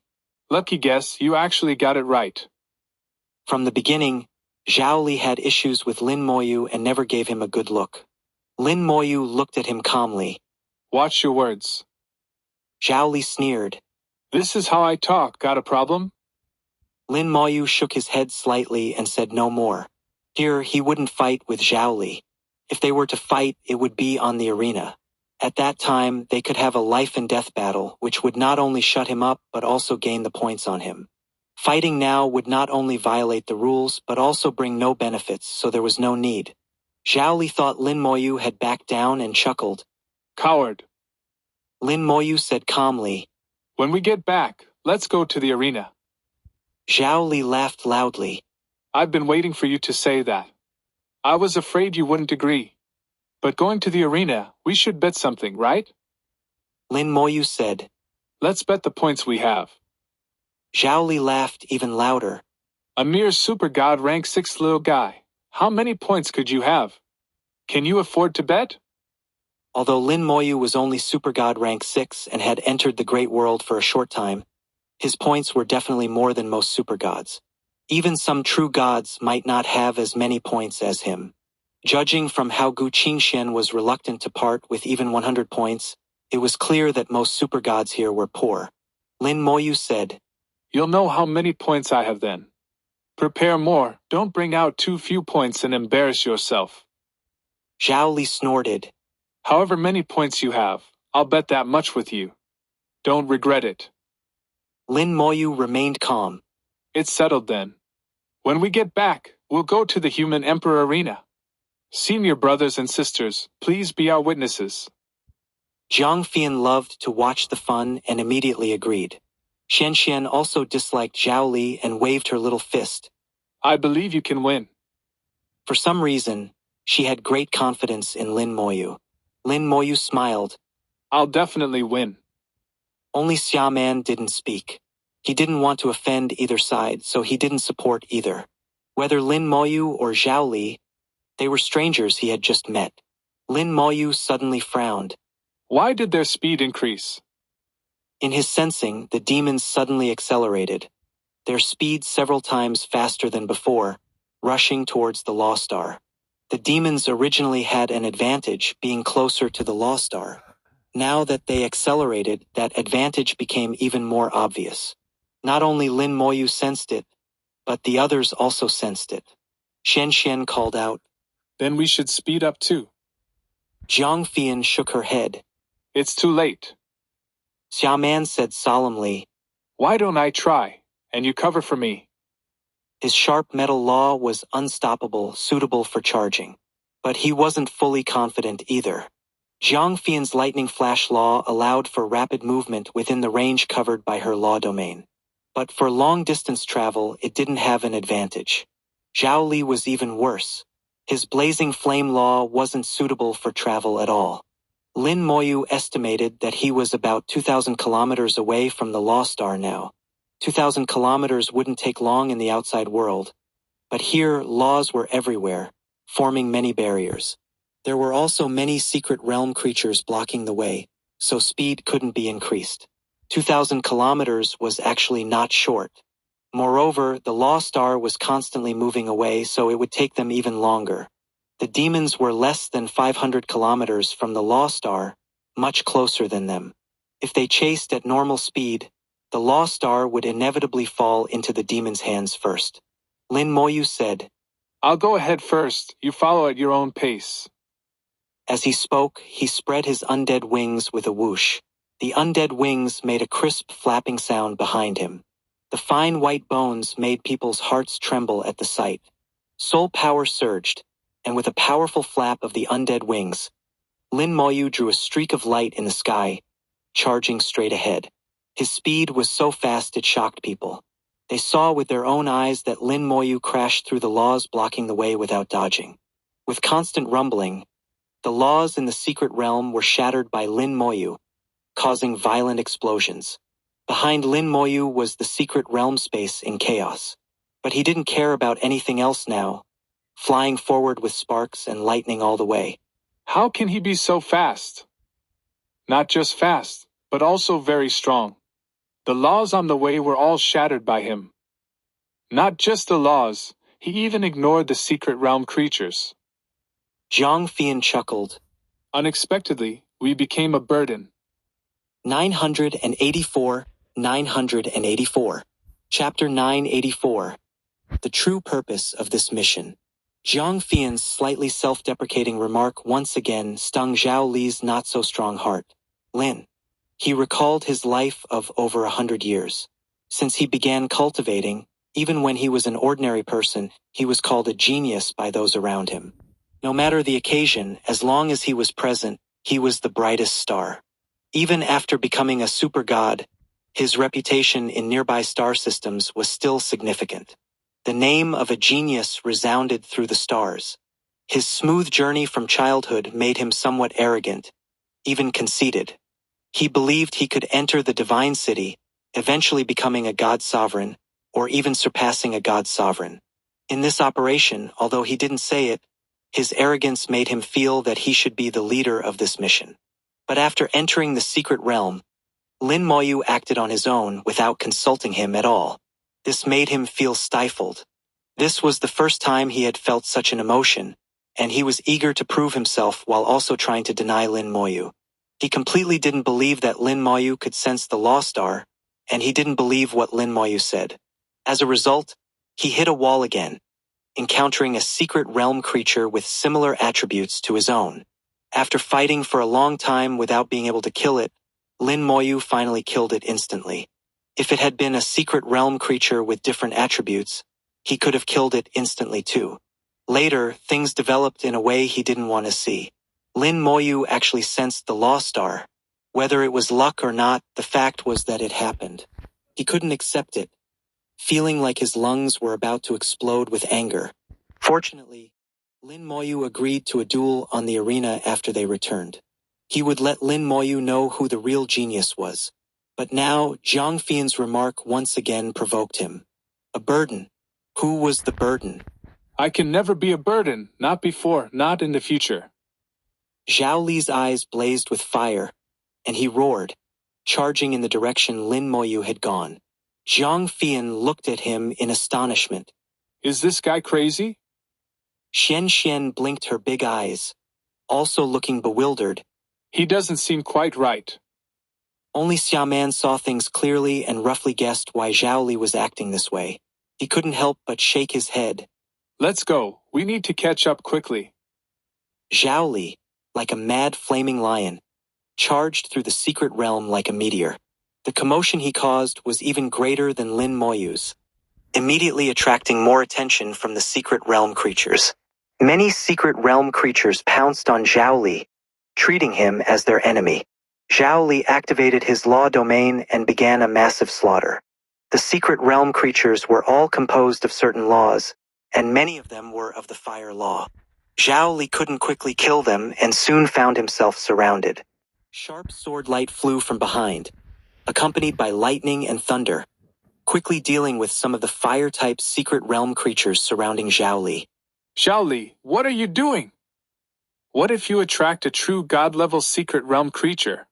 Lucky guess, you actually got it right. From the beginning, Zhao Li had issues with Lin Moyu and never gave him a good look. Lin Moyu looked at him calmly. Watch your words. Zhao Li sneered. This is how I talk, got a problem? Lin Moyu shook his head slightly and said no more. Here, he wouldn't fight with Zhao Li. If they were to fight, it would be on the arena. At that time, they could have a life-and-death battle, which would not only shut him up but also gain the points on him. Fighting now would not only violate the rules but also bring no benefits, so there was no need. Zhao Li thought Lin Moyu had backed down and chuckled. Coward. Lin Moyu said calmly, When we get back, let's go to the arena. Zhao Li laughed loudly. I've been waiting for you to say that. I was afraid you wouldn't agree. But going to the arena, we should bet something, right? Lin Moyu said. Let's bet the points we have. Zhao Li laughed even louder. A mere super god rank 6 little guy. How many points could you have? Can you afford to bet? Although Lin Moyu was only super god rank 6 and had entered the great world for a short time, his points were definitely more than most super gods. Even some true gods might not have as many points as him. Judging from how Gu Qingxian was reluctant to part with even 100 points, it was clear that most super gods here were poor. Lin Moyu said, You'll know how many points I have then. Prepare more, don't bring out too few points and embarrass yourself. Zhao Li snorted. However many points you have, I'll bet that much with you. Don't regret it. Lin Moyu remained calm. It's settled then. When we get back, we'll go to the Human Emperor Arena. Senior brothers and sisters, please be our witnesses. Jiang Fian loved to watch the fun and immediately agreed. Xian also disliked Zhao Li and waved her little fist. I believe you can win. For some reason, she had great confidence in Lin Moyu. Lin Moyu smiled. I'll definitely win. Only Xiaoman didn't speak. He didn't want to offend either side, so he didn't support either. Whether Lin Moyu or Zhao Li, they were strangers he had just met. Lin Moyu suddenly frowned. Why did their speed increase? In his sensing, the demons suddenly accelerated, their speed several times faster than before, rushing towards the Lost Star. The demons originally had an advantage being closer to the Lost Star. Now that they accelerated, that advantage became even more obvious. Not only Lin Moyu sensed it, but the others also sensed it. Xian called out, Then we should speed up too. Jiang Fian shook her head. It's too late. Xiaoman said solemnly, Why don't I try, and you cover for me? His sharp metal law was unstoppable, suitable for charging. But he wasn't fully confident either. Jiang Fian's lightning flash law allowed for rapid movement within the range covered by her law domain. But for long-distance travel, it didn't have an advantage. Zhao Li was even worse. His blazing flame law wasn't suitable for travel at all. Lin Moyu estimated that he was about 2,000 kilometers away from the Lost Star now. 2,000 kilometers wouldn't take long in the outside world, but here laws were everywhere, forming many barriers. There were also many secret realm creatures blocking the way, so speed couldn't be increased. 2,000 kilometers was actually not short. Moreover, the Lost Star was constantly moving away, so it would take them even longer. The demons were less than 500 kilometers from the Lost Star, much closer than them. If they chased at normal speed, the Lost Star would inevitably fall into the demons' hands first. Lin Moyu said, "I'll go ahead first, you follow at your own pace." As he spoke, he spread his undead wings with a whoosh. The undead wings made a crisp flapping sound behind him. The fine white bones made people's hearts tremble at the sight. Soul power surged, and with a powerful flap of the undead wings, Lin Moyu drew a streak of light in the sky, charging straight ahead. His speed was so fast it shocked people. They saw with their own eyes that Lin Moyu crashed through the laws blocking the way without dodging. With constant rumbling, the laws in the secret realm were shattered by Lin Moyu, causing violent explosions. Behind Lin Moyu was the secret realm space in chaos. But he didn't care about anything else now, flying forward with sparks and lightning all the way. How can he be so fast? Not just fast, but also very strong. The laws on the way were all shattered by him. Not just the laws, he even ignored the secret realm creatures. Zhang Fian chuckled. Unexpectedly, we became a burden. 984, 984. Chapter 984. The true purpose of this mission. Zhang Fian's slightly self-deprecating remark once again stung Zhao Li's not-so-strong heart. Lin. He recalled his life of over 100 years. Since he began cultivating, even when he was an ordinary person, he was called a genius by those around him. No matter the occasion, as long as he was present, he was the brightest star. Even after becoming a super god, his reputation in nearby star systems was still significant. The name of a genius resounded through the stars. His smooth journey from childhood made him somewhat arrogant, even conceited. He believed he could enter the divine city, eventually becoming a god sovereign, or even surpassing a god sovereign. In this operation, although he didn't say it, his arrogance made him feel that he should be the leader of this mission. But after entering the secret realm, Lin Moyu acted on his own without consulting him at all. This made him feel stifled. This was the first time he had felt such an emotion, and he was eager to prove himself while also trying to deny Lin Moyu. He completely didn't believe that Lin Moyu could sense the Lost Star, and he didn't believe what Lin Moyu said. As a result, he hit a wall again, encountering a secret realm creature with similar attributes to his own. After fighting for a long time without being able to kill it, Lin Moyu finally killed it instantly. If it had been a secret realm creature with different attributes, he could have killed it instantly too. Later, things developed in a way he didn't want to see. Lin Moyu actually sensed the Lost Star. Whether it was luck or not, the fact was that it happened. He couldn't accept it, feeling like his lungs were about to explode with anger. Fortunately, Lin Moyu agreed to a duel on the arena after they returned. He would let Lin Moyu know who the real genius was. But now, Zhang Fian's remark once again provoked him. A burden. Who was the burden? I can never be a burden, not before, not in the future. Zhao Li's eyes blazed with fire, and he roared, charging in the direction Lin Moyu had gone. Zhang Fian looked at him in astonishment. Is this guy crazy? Xian Xian blinked her big eyes, also looking bewildered. He doesn't seem quite right. Only Xiaoman saw things clearly and roughly guessed why Zhao Li was acting this way. He couldn't help but shake his head. Let's go, we need to catch up quickly. Zhao Li, like a mad flaming lion, charged through the secret realm like a meteor. The commotion he caused was even greater than Lin Moyu's, immediately attracting more attention from the secret realm creatures. Many secret realm creatures pounced on Zhao Li, treating him as their enemy. Zhao Li activated his law domain and began a massive slaughter. The secret realm creatures were all composed of certain laws, and many of them were of the fire law. Zhao Li couldn't quickly kill them and soon found himself surrounded. Sharp sword light flew from behind, accompanied by lightning and thunder, quickly dealing with some of the fire-type secret realm creatures surrounding Zhao Li. Zhao Li, what are you doing? What if you attract a true god-level secret realm creature?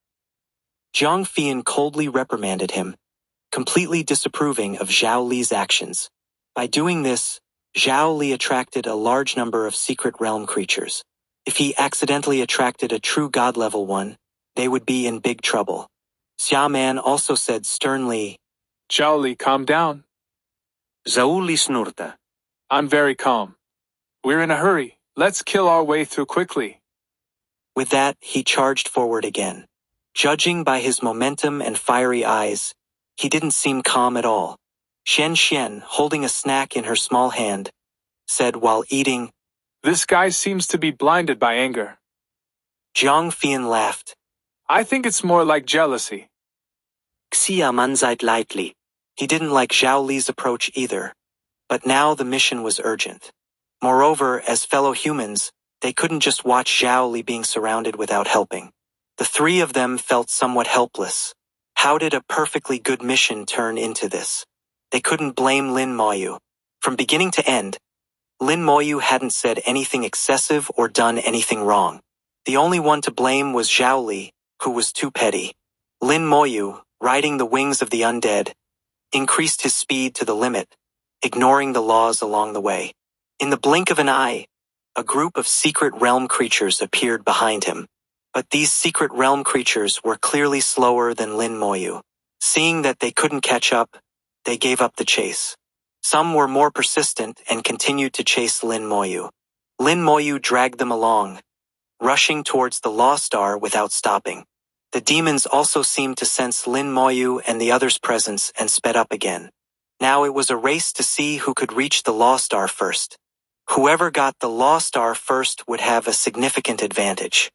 Jiang Fian coldly reprimanded him, completely disapproving of Zhao Li's actions. By doing this, Zhao Li attracted a large number of secret realm creatures. If he accidentally attracted a true god-level one, they would be in big trouble. Xia Man also said sternly, Zhao Li, calm down. Zhao Li snurta. I'm very calm. We're in a hurry. Let's kill our way through quickly. With that, he charged forward again. Judging by his momentum and fiery eyes, he didn't seem calm at all. Xian, holding a snack in her small hand, said while eating, This guy seems to be blinded by anger. Jiang Fian laughed. I think it's more like jealousy. Xia Man sighed lightly. He didn't like Zhao Li's approach either. But now the mission was urgent. Moreover, as fellow humans, they couldn't just watch Zhao Li being surrounded without helping. The three of them felt somewhat helpless. How did a perfectly good mission turn into this? They couldn't blame Lin Moyu. From beginning to end, Lin Moyu hadn't said anything excessive or done anything wrong. The only one to blame was Zhao Li, who was too petty. Lin Moyu, riding the wings of the undead, increased his speed to the limit, ignoring the laws along the way. In the blink of an eye, a group of secret realm creatures appeared behind him. But these secret realm creatures were clearly slower than Lin Moyu. Seeing that they couldn't catch up, they gave up the chase. Some were more persistent and continued to chase Lin Moyu. Lin Moyu dragged them along, rushing towards the Lost Star without stopping. The demons also seemed to sense Lin Moyu and the others' presence and sped up again. Now it was a race to see who could reach the Lost Star first. Whoever got the Lost Star first would have a significant advantage.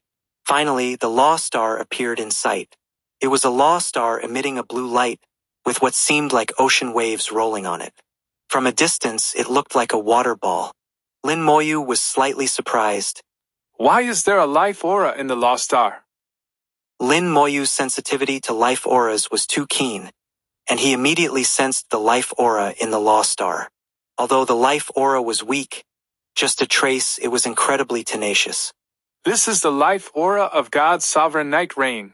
Finally, the Lost Star appeared in sight. It was a Lost Star emitting a blue light, with what seemed like ocean waves rolling on it. From a distance, it looked like a water ball. Lin Moyu was slightly surprised. Why is there a life aura in the Lost Star? Lin Moyu's sensitivity to life auras was too keen, and he immediately sensed the life aura in the Lost Star. Although the life aura was weak, just a trace, it was incredibly tenacious. This is the life aura of God's sovereign Night Rain.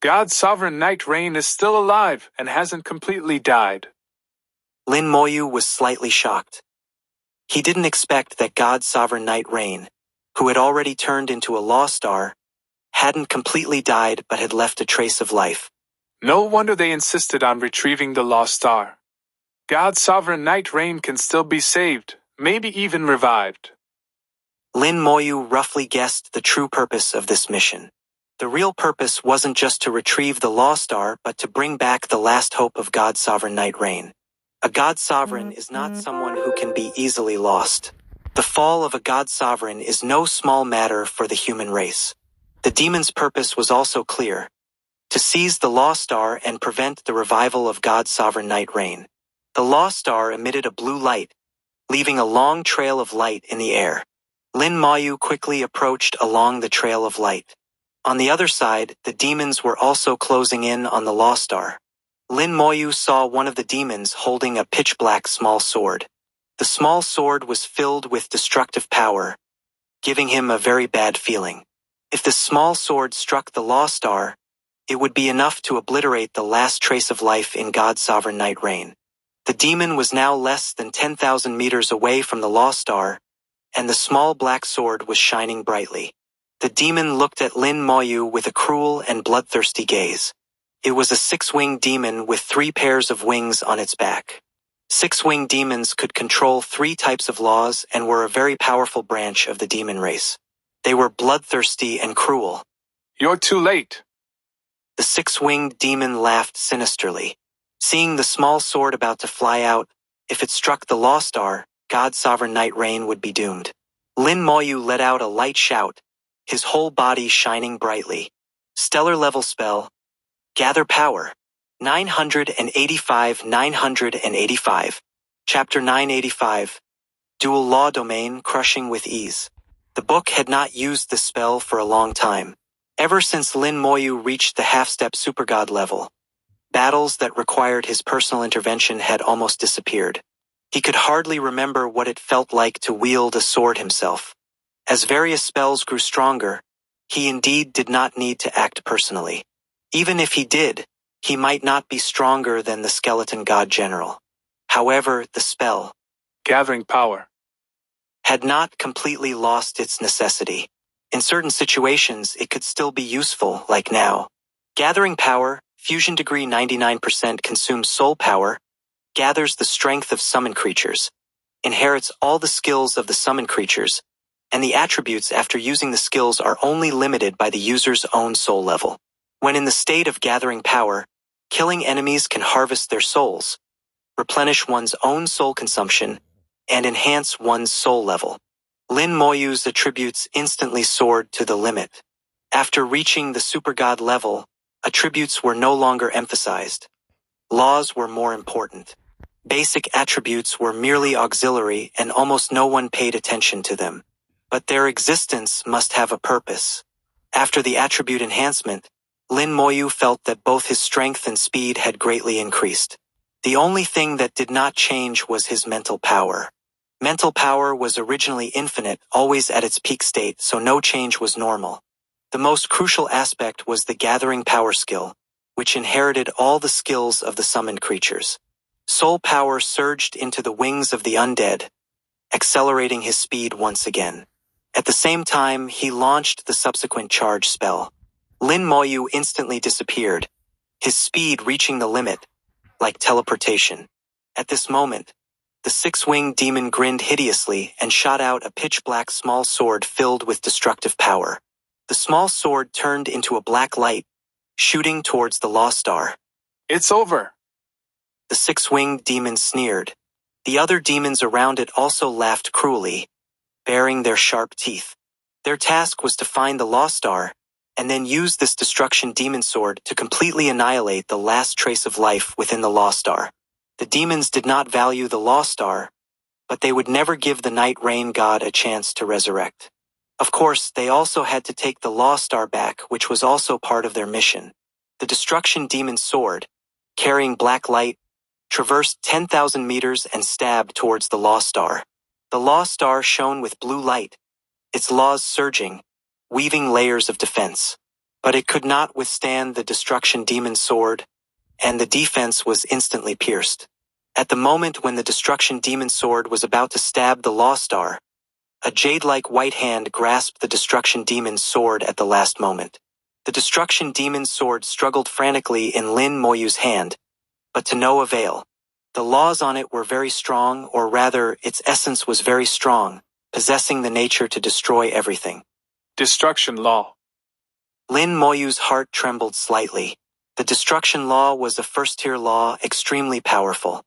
God's sovereign Night Rain is still alive and hasn't completely died. Lin Moyu was slightly shocked. He didn't expect that God's sovereign Night Rain, who had already turned into a Lost Star, hadn't completely died but had left a trace of life. No wonder they insisted on retrieving the Lost Star. God's sovereign Night Rain can still be saved, maybe even revived. Lin Moyu roughly guessed the true purpose of this mission. The real purpose wasn't just to retrieve the Lost Star but to bring back the last hope of God's sovereign Night Rain. A God Sovereign is not someone who can be easily lost. The fall of a God Sovereign is no small matter for the human race. The demon's purpose was also clear: to seize the Lost Star and prevent the revival of God's sovereign Night Rain. The Lost Star emitted a blue light, leaving a long trail of light in the air. Lin Moyu quickly approached along the trail of light. On the other side, the demons were also closing in on the Lost Star. Lin Moyu saw one of the demons holding a pitch-black small sword. The small sword was filled with destructive power, giving him a very bad feeling. If the small sword struck the Lost Star, it would be enough to obliterate the last trace of life in God's sovereign Night Rain. The demon was now less than 10,000 meters away from the Lost Star, and the small black sword was shining brightly. The demon looked at Lin Moyu with a cruel and bloodthirsty gaze. It was a six-winged demon with 3 pairs of wings on its back. Six-winged demons could control 3 types of laws and were a very powerful branch of the demon race. They were bloodthirsty and cruel. You're too late. The six-winged demon laughed sinisterly. Seeing the small sword about to fly out, if it struck the Lost Star, God's sovereign Night Rain would be doomed. Lin Moyu let out a light shout, his whole body shining brightly. Stellar level spell. Gather power. 985. Chapter 985. Dual law domain crushing with ease. The book had not used the spell for a long time. Ever since Lin Moyu reached the half-step supergod level, battles that required his personal intervention had almost disappeared. He could hardly remember what it felt like to wield a sword himself. As various spells grew stronger, he indeed did not need to act personally. Even if he did, he might not be stronger than the skeleton god general. However, the spell, Gathering power. had not completely lost its necessity. In certain situations, it could still be useful, like now. Gathering power, fusion degree 99% consumes soul power, gathers the strength of summon creatures, inherits all the skills of the summon creatures, and the attributes after using the skills are only limited by the user's own soul level. When in the state of gathering power, killing enemies can harvest their souls, replenish one's own soul consumption, and enhance one's soul level. Lin Moyu's attributes instantly soared to the limit. After reaching the supergod level, attributes were no longer emphasized. Laws were more important. Basic attributes were merely auxiliary and almost no one paid attention to them. But their existence must have a purpose. After the attribute enhancement, Lin Moyu felt that both his strength and speed had greatly increased. The only thing that did not change was his mental power. Mental power was originally infinite, always at its peak state, so no change was normal. The most crucial aspect was the gathering power skill, which inherited all the skills of the summoned creatures. Soul power surged into the wings of the undead, accelerating his speed once again. At the same time, he launched the subsequent charge spell. Lin Moyu instantly disappeared, his speed reaching the limit, like teleportation. At this moment, the six-winged demon grinned hideously and shot out a pitch-black small sword filled with destructive power. The small sword turned into a black light, shooting towards the Lost Star. It's over. The six-winged demon sneered. The other demons around it also laughed cruelly, baring their sharp teeth. Their task was to find the Lost Star, and then use this destruction demon sword to completely annihilate the last trace of life within the Lost Star. The demons did not value the Lost Star, but they would never give the night rain god a chance to resurrect. Of course, they also had to take the Lost Star back, which was also part of their mission. The destruction demon sword, carrying black light, traversed 10,000 meters and stabbed towards the Lost Star. The Lost Star shone with blue light, its laws surging, weaving layers of defense. But it could not withstand the destruction demon sword, and the defense was instantly pierced. At the moment when the destruction demon sword was about to stab the Lost Star, a jade-like white hand grasped the destruction demon's sword at the last moment. The destruction demon's sword struggled frantically in Lin Moyu's hand, but to no avail. The laws on it were very strong, or rather, its essence was very strong, possessing the nature to destroy everything. Destruction law. Lin Moyu's heart trembled slightly. The destruction law was a first-tier law, extremely powerful.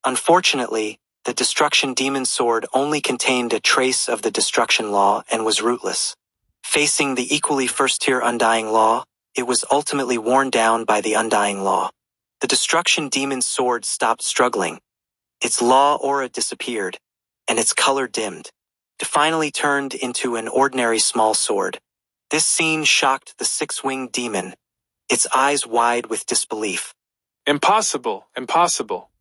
Unfortunately, the destruction demon sword only contained a trace of the destruction law and was rootless. Facing the equally first-tier undying law, it was ultimately worn down by the undying law. The destruction demon's sword stopped struggling. Its law aura disappeared, and its color dimmed. It finally turned into an ordinary small sword. This scene shocked the six-winged demon, its eyes wide with disbelief. Impossible, impossible.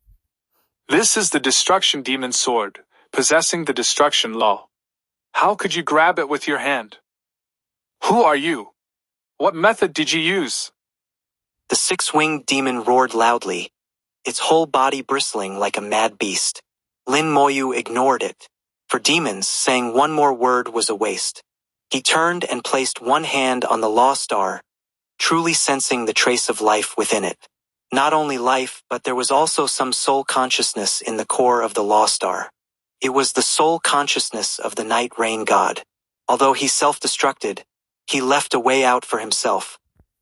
This is the destruction demon sword, possessing the destruction law. How could you grab it with your hand? Who are you? What method did you use? The six-winged demon roared loudly, its whole body bristling like a mad beast. Lin Moyu ignored it. For demons, saying one more word was a waste. He turned and placed one hand on the Lost Star, truly sensing the trace of life within it. Not only life, but there was also some soul consciousness in the core of the Lost Star. It was the soul consciousness of the night rain god. Although he self-destructed, he left a way out for himself,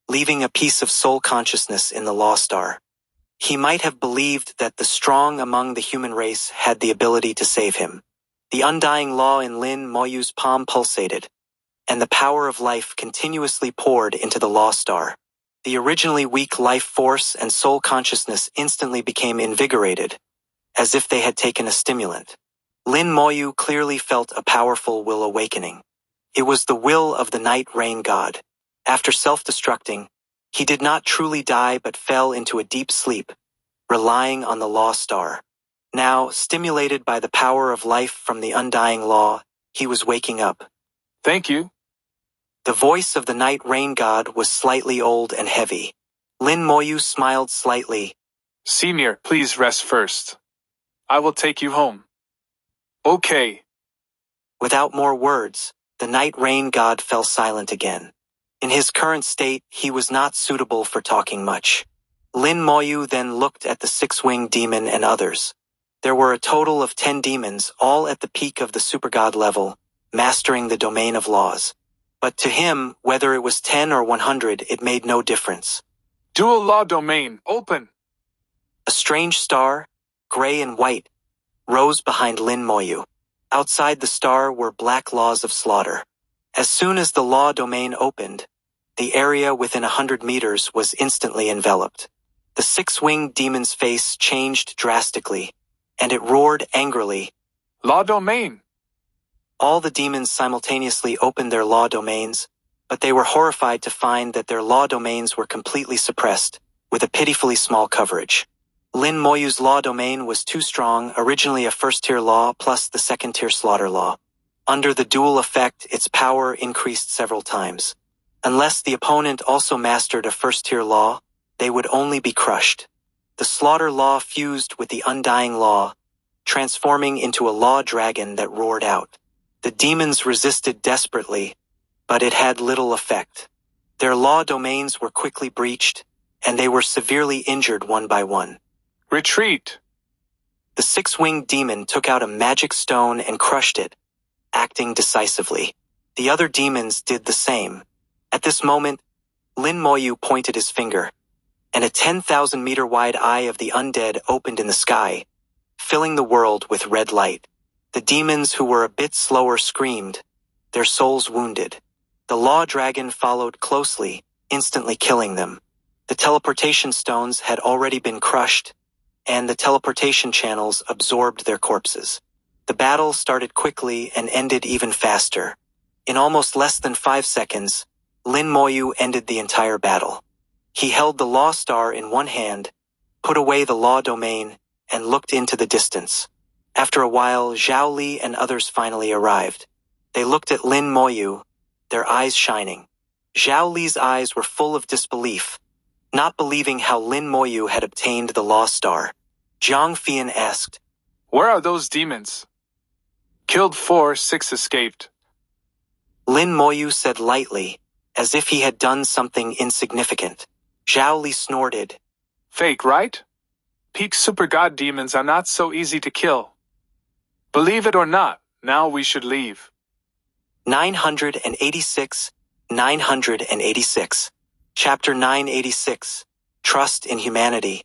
leaving a piece of soul consciousness in the Lost Star. He might have believed that the strong among the human race had the ability to save him. The undying law in Lin Moyu's palm pulsated, and the power of life continuously poured into the Lost Star. The originally weak life force and soul consciousness instantly became invigorated, as if they had taken a stimulant. Lin Moyu clearly felt a powerful will awakening. It was the will of the night rain god. After self-destructing, he did not truly die but fell into a deep sleep, relying on the law star. Now, stimulated by the power of life from the undying law, he was waking up. Thank you. The voice of the night rain god was slightly old and heavy. Lin Moyu smiled slightly. Senior, please rest first. I will take you home. Okay. Without more words, the night rain god fell silent again. In his current state, he was not suitable for talking much. Lin Moyu then looked at the six-winged demon and others. There were a total of 10 demons, all at the peak of the supergod level, mastering the domain of laws. But to him, whether it was 10 or 100, it made no difference. Dual law domain, open. A strange star, gray and white, rose behind Lin Moyu. Outside the star were black laws of slaughter. As soon as the law domain opened, the area within 100 meters was instantly enveloped. The six-winged demon's face changed drastically, and it roared angrily. Law domain. All the demons simultaneously opened their law domains, but they were horrified to find that their law domains were completely suppressed, with a pitifully small coverage. Lin Moyu's law domain was too strong, originally a first-tier law plus the second-tier slaughter law. Under the dual effect, its power increased several times. Unless the opponent also mastered a first-tier law, they would only be crushed. The slaughter law fused with the undying law, transforming into a law dragon that roared out. The demons resisted desperately, but it had little effect. Their law domains were quickly breached, and they were severely injured one by one. Retreat. The six-winged demon took out a magic stone and crushed it, acting decisively. The other demons did the same. At this moment, Lin Moyu pointed his finger, and a 10,000-meter wide eye of the undead opened in the sky, filling the world with red light. The demons who were a bit slower screamed, their souls wounded. The law dragon followed closely, instantly killing them. The teleportation stones had already been crushed, and the teleportation channels absorbed their corpses. The battle started quickly and ended even faster. In almost less than 5 seconds, Lin Moyu ended the entire battle. He held the law star in one hand, put away the law domain, and looked into the distance. After a while, Zhao Li and others finally arrived. They looked at Lin Moyu, their eyes shining. Zhao Li's eyes were full of disbelief, not believing how Lin Moyu had obtained the law star. Jiang Fian asked, Where are those demons? Killed 4, 6 escaped. Lin Moyu said lightly, as if he had done something insignificant. Zhao Li snorted. Fake, right? Peak super god demons are not so easy to kill. Believe it or not, now we should leave. 986, 986. Chapter 986, Trust in Humanity,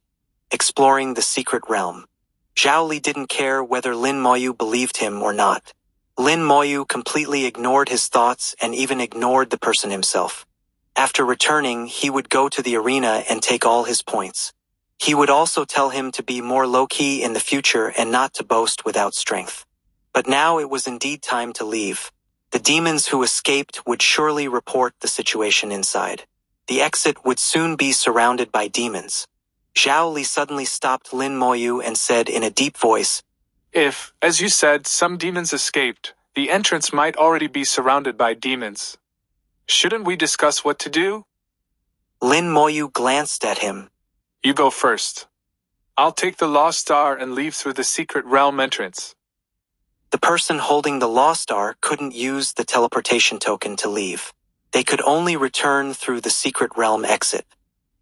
Exploring the Secret Realm. Zhao Li didn't care whether Lin Moyu believed him or not. Lin Moyu completely ignored his thoughts and even ignored the person himself. After returning, he would go to the arena and take all his points. He would also tell him to be more low-key in the future and not to boast without strength. But now it was indeed time to leave. The demons who escaped would surely report the situation inside. The exit would soon be surrounded by demons. Zhao Li suddenly stopped Lin Moyu and said in a deep voice, If, as you said, some demons escaped, the entrance might already be surrounded by demons. Shouldn't we discuss what to do? Lin Moyu glanced at him. You go first. I'll take the Law Star and leave through the secret realm entrance. The person holding the Law Star couldn't use the teleportation token to leave. They could only return through the secret realm exit.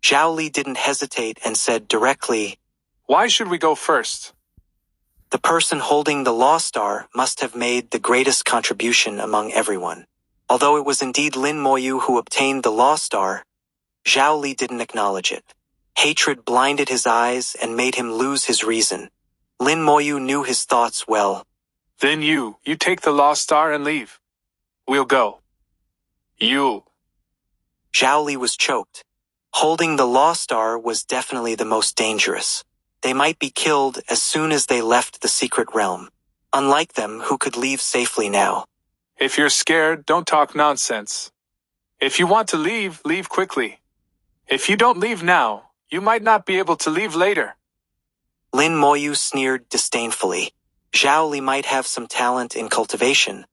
Zhao Li didn't hesitate and said directly, Why should we go first? The person holding the Law Star must have made the greatest contribution among everyone. Although it was indeed Lin Moyu who obtained the Law Star, Zhao Li didn't acknowledge it. Hatred blinded his eyes and made him lose his reason. Lin Moyu knew his thoughts well. Then you take the Law Star and leave. We'll go. You. Zhao Li was choked. Holding the Law Star was definitely the most dangerous. They might be killed as soon as they left the secret realm. Unlike them, who could leave safely now. If you're scared, don't talk nonsense. If you want to leave, leave quickly. If you don't leave now, you might not be able to leave later. Lin Moyu sneered disdainfully. Zhao Li might have some talent in cultivation,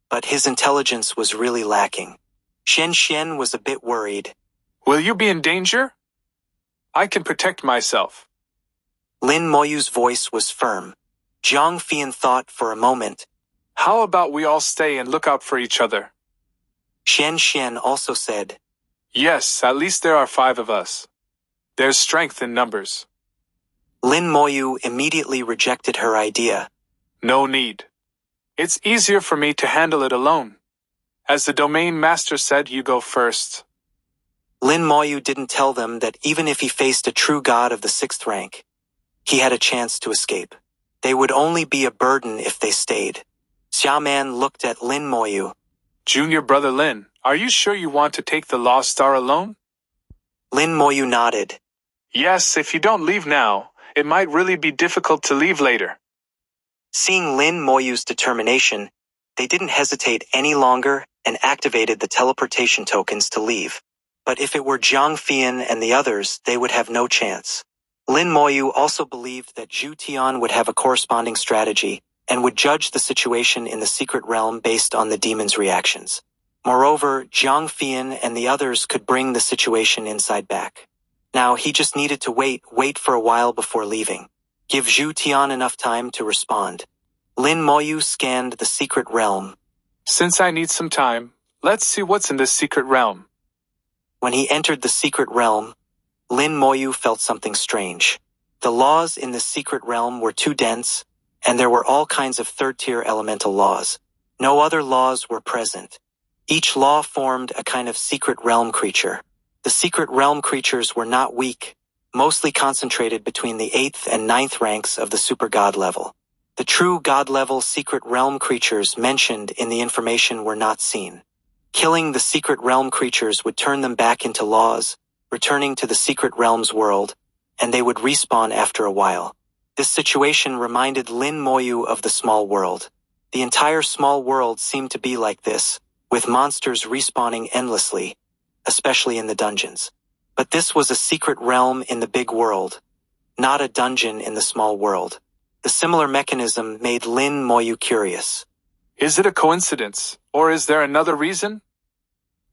but his intelligence was really lacking. Xian Xian was a bit worried. Will you be in danger? I can protect myself. Lin Moyu's voice was firm. Jiang Fian thought for a moment. How about we all stay and look out for each other? Xian Xian also said. Yes, at least there are 5 of us. There's strength in numbers. Lin Moyu immediately rejected her idea. No need. It's easier for me to handle it alone. As the domain master said, you go first. Lin Moyu didn't tell them that even if he faced a true god of the 6th rank, he had a chance to escape. They would only be a burden if they stayed. Xiaoman looked at Lin Moyu. Junior brother Lin, are you sure you want to take the Lost Star alone? Lin Moyu nodded. Yes, if you don't leave now, it might really be difficult to leave later. Seeing Lin Moyu's determination, they didn't hesitate any longer and activated the teleportation tokens to leave. But if it were Jiang Fian and the others, they would have no chance. Lin Moyu also believed that Zhu Tian would have a corresponding strategy and would judge the situation in the secret realm based on the demon's reactions. Moreover, Jiang Fian and the others could bring the situation inside back. Now he just needed to wait for a while before leaving. Give Zhu Tian enough time to respond. Lin Moyu scanned the secret realm. Since I need some time, let's see what's in this secret realm. When he entered the secret realm, Lin Moyu felt something strange. The laws in the secret realm were too dense, and there were all kinds of third-tier elemental laws. No other laws were present. Each law formed a kind of secret realm creature. The secret realm creatures were not weak, mostly concentrated between the 8th and 9th ranks of the super god level. The true god level secret realm creatures mentioned in the information were not seen. Killing the secret realm creatures would turn them back into laws, returning to the secret realm's world, and they would respawn after a while. This situation reminded Lin Moyu of the small world. The entire small world seemed to be like this, with monsters respawning endlessly, especially in the dungeons. But this was a secret realm in the big world, not a dungeon in the small world. The similar mechanism made Lin Moyu curious. Is it a coincidence, or is there another reason?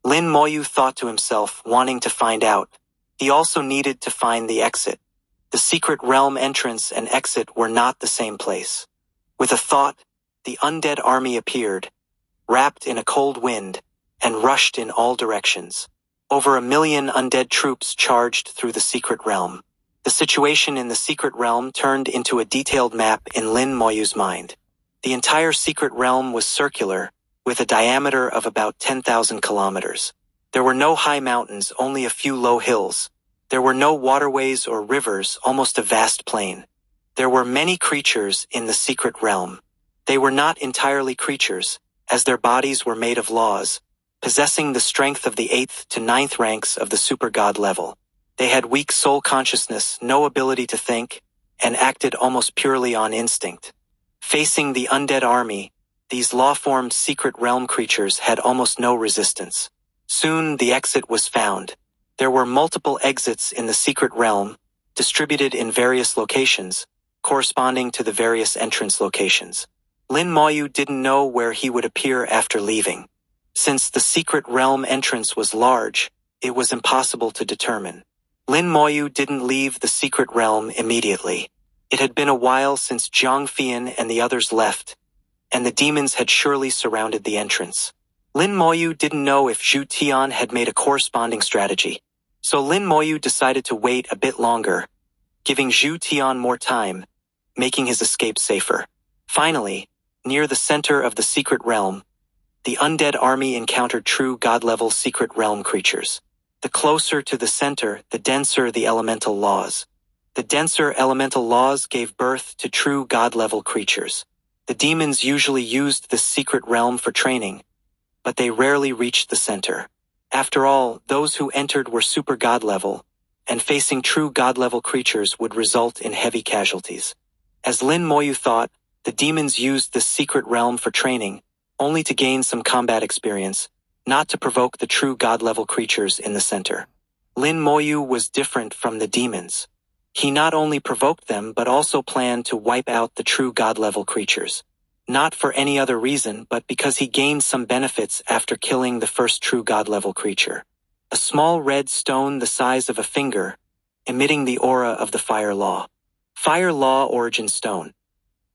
Lin Moyu thought to himself, wanting to find out. He also needed to find the exit. The secret realm entrance and exit were not the same place. With a thought, the undead army appeared, wrapped in a cold wind, and rushed in all directions. Over 1 million undead troops charged through the secret realm. The situation in the secret realm turned into a detailed map in Lin Moyu's mind. The entire secret realm was circular, with a diameter of about 10,000 kilometers. There were no high mountains, only a few low hills. There were no waterways or rivers, almost a vast plain. There were many creatures in the secret realm. They were not entirely creatures, as their bodies were made of laws, possessing the strength of the 8th to 9th ranks of the super god level. They had weak soul consciousness, no ability to think, and acted almost purely on instinct. Facing the undead army, these law-formed secret realm creatures had almost no resistance. Soon the exit was found. There were multiple exits in the secret realm, distributed in various locations, corresponding to the various entrance locations. Lin Moyu didn't know where he would appear after leaving. Since the secret realm entrance was large, it was impossible to determine. Lin Moyu didn't leave the secret realm immediately. It had been a while since Jiang Fian and the others left, and the demons had surely surrounded the entrance. Lin Moyu didn't know if Zhu Tian had made a corresponding strategy. So Lin Moyu decided to wait a bit longer, giving Zhu Tian more time, making his escape safer. Finally, near the center of the secret realm, the undead army encountered true god-level secret realm creatures. The closer to the center, the denser the elemental laws. The denser elemental laws gave birth to true god-level creatures. The demons usually used this secret realm for training, but they rarely reached the center. After all, those who entered were super god level, and facing true god level creatures would result in heavy casualties. As Lin Moyu thought, the demons used this secret realm for training, only to gain some combat experience, not to provoke the true god-level creatures in the center. Lin Moyu was different from the demons. He not only provoked them but also planned to wipe out the true god-level creatures. Not for any other reason but because he gained some benefits after killing the first true god-level creature. A small red stone the size of a finger, emitting the aura of the Fire Law. Fire Law Origin Stone.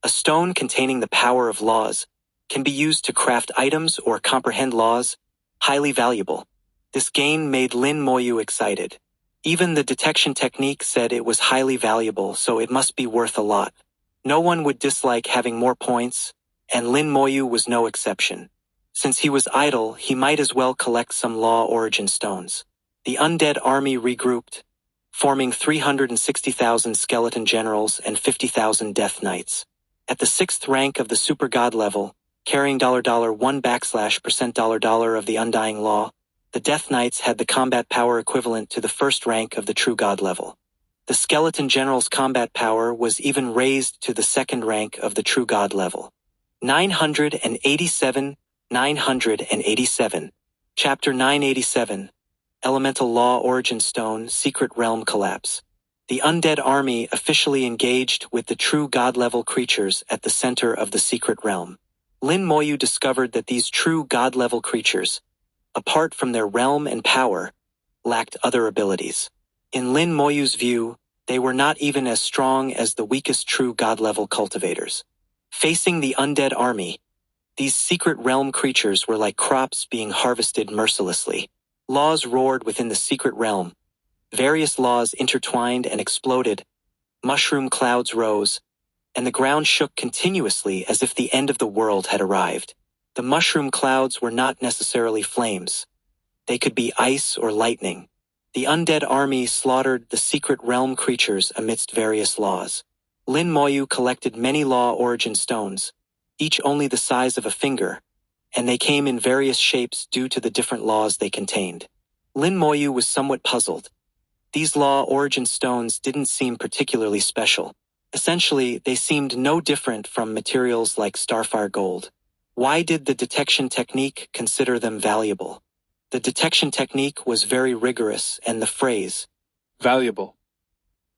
A stone containing the power of laws, can be used to craft items or comprehend laws, highly valuable. This gain made Lin Moyu excited. Even the detection technique said it was highly valuable, so it must be worth a lot. No one would dislike having more points, and Lin Moyu was no exception. Since he was idle, he might as well collect some law origin stones. The undead army regrouped, forming 360,000 skeleton generals and 50,000 death knights. At the 6th rank of the super god level, carrying $1% of the undying law, the Death Knights had the combat power equivalent to the 1st rank of the true god level. The Skeleton General's combat power was even raised to the 2nd rank of the true god level. 987. Chapter 987. Elemental Law Origin Stone Secret Realm Collapse. The undead army officially engaged with the true god-level creatures at the center of the secret realm. Lin Moyu discovered that these true god-level creatures, apart from their realm and power, lacked other abilities. In Lin Moyu's view, they were not even as strong as the weakest true god-level cultivators. Facing the undead army, these secret realm creatures were like crops being harvested mercilessly. Laws roared within the secret realm. Various laws intertwined and exploded. Mushroom clouds rose, and the ground shook continuously as if the end of the world had arrived. The mushroom clouds were not necessarily flames. They could be ice or lightning. The undead army slaughtered the secret realm creatures amidst various laws. Lin Moyu collected many law origin stones, each only the size of a finger, and they came in various shapes due to the different laws they contained. Lin Moyu was somewhat puzzled. These law origin stones didn't seem particularly special. Essentially, they seemed no different from materials like starfire gold. Why did the detection technique consider them valuable? The detection technique was very rigorous, and the phrase, valuable,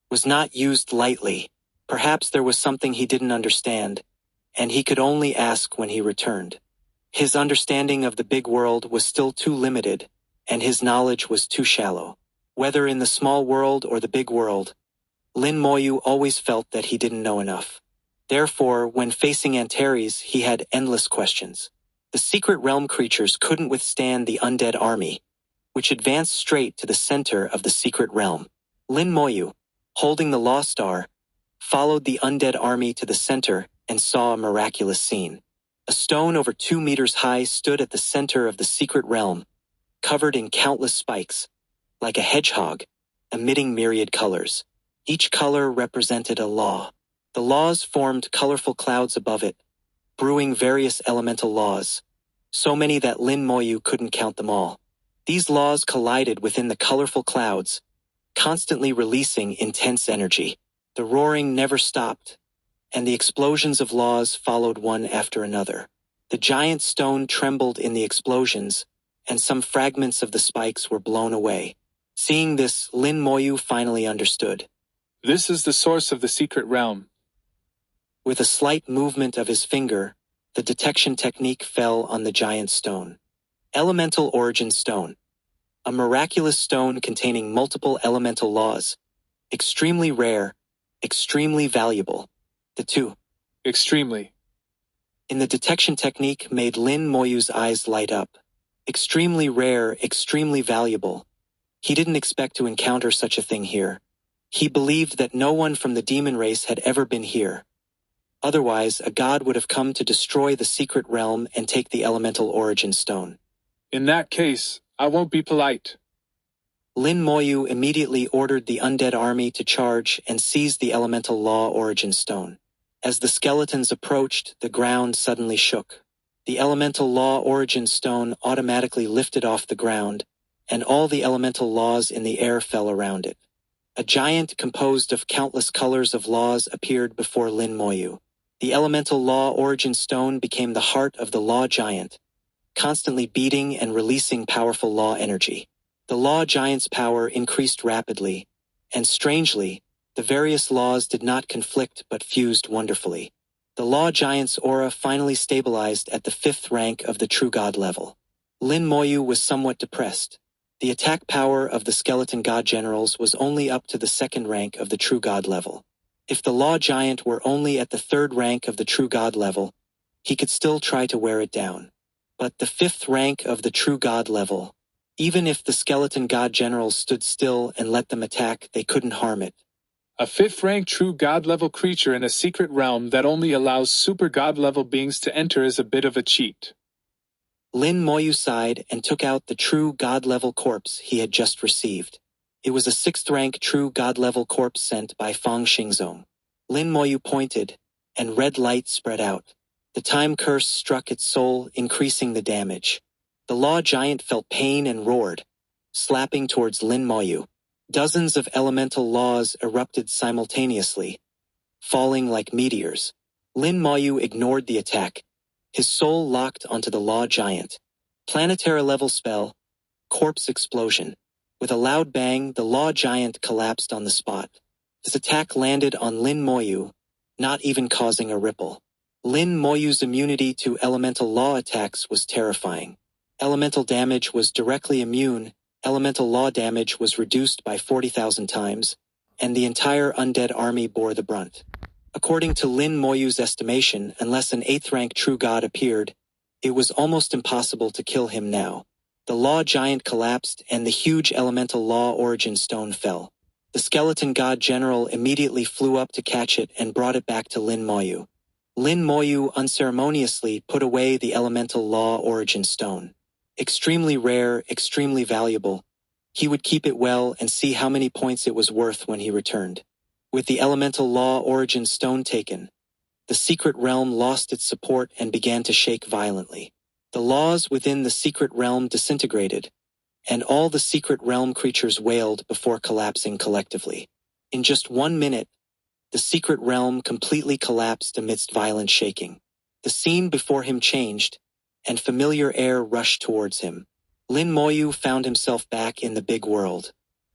was not used lightly. Perhaps there was something he didn't understand, and he could only ask when he returned. His understanding of the big world was still too limited, and his knowledge was too shallow. Whether in the small world or the big world, Lin Moyu always felt that he didn't know enough. Therefore, when facing Antares, he had endless questions. The secret realm creatures couldn't withstand the undead army, which advanced straight to the center of the secret realm. Lin Moyu, holding the Law Star, followed the undead army to the center and saw a miraculous scene. A stone over 2 meters high stood at the center of the secret realm, covered in countless spikes, like a hedgehog, emitting myriad colors. Each color represented a law. The laws formed colorful clouds above it, brewing various elemental laws, so many that Lin Moyu couldn't count them all. These laws collided within the colorful clouds, constantly releasing intense energy. The roaring never stopped, and the explosions of laws followed one after another. The giant stone trembled in the explosions, and some fragments of the spikes were blown away. Seeing this, Lin Moyu finally understood. This is the source of the secret realm. With a slight movement of his finger, the detection technique fell on the giant stone. Elemental Origin Stone. A miraculous stone containing multiple elemental laws. Extremely rare, extremely valuable. The two. Extremely. In the detection technique made Lin Moyu's eyes light up. Extremely rare, extremely valuable. He didn't expect to encounter such a thing here. He believed that no one from the demon race had ever been here. Otherwise, a god would have come to destroy the secret realm and take the elemental origin stone. In that case, I won't be polite. Lin Moyu immediately ordered the undead army to charge and seize the elemental law origin stone. As the skeletons approached, the ground suddenly shook. The elemental law origin stone automatically lifted off the ground, and all the elemental laws in the air fell around it. A giant composed of countless colors of laws appeared before Lin Moyu. The elemental law origin stone became the heart of the law giant, constantly beating and releasing powerful law energy. The law giant's power increased rapidly, and strangely, the various laws did not conflict but fused wonderfully. The law giant's aura finally stabilized at the 5th rank of the true god level. Lin Moyu was somewhat depressed. The attack power of the skeleton god generals was only up to the 2nd rank of the true god level. If the law giant were only at the 3rd rank of the true god level, he could still try to wear it down. But the 5th rank of the true god level, even if the skeleton god generals stood still and let them attack, they couldn't harm it. A 5th-rank true god-level creature in a secret realm that only allows super god-level beings to enter is a bit of a cheat. Lin Moyu sighed and took out the true god-level corpse he had just received. It was a 6th-rank true god-level corpse sent by Fang Xingzong. Lin Moyu pointed, and red light spread out. The time curse struck its soul, increasing the damage. The law giant felt pain and roared, slapping towards Lin Moyu. Dozens of elemental laws erupted simultaneously, falling like meteors. Lin Moyu ignored the attack. His soul locked onto the law giant. Planetary-level spell, corpse explosion. With a loud bang, the law giant collapsed on the spot. His attack landed on Lin Moyu, not even causing a ripple. Lin Moyu's immunity to elemental law attacks was terrifying. Elemental damage was directly immune. Elemental law damage was reduced by 40,000 times, and the entire undead army bore the brunt. According to Lin Moyu's estimation, unless an 8th-rank true god appeared, it was almost impossible to kill him now. The law giant collapsed and the huge elemental law origin stone fell. The skeleton god general immediately flew up to catch it and brought it back to Lin Moyu. Lin Moyu unceremoniously put away the elemental law origin stone. Extremely rare, extremely valuable. He would keep it well and see how many points it was worth when he returned. With the elemental law origin stone taken, the secret realm lost its support and began to shake violently. The laws within the secret realm disintegrated, and all the secret realm creatures wailed before collapsing collectively. In just 1 minute, the secret realm completely collapsed amidst violent shaking. The scene before him changed, and familiar air rushed towards him. Lin Moyu found himself back in the big world.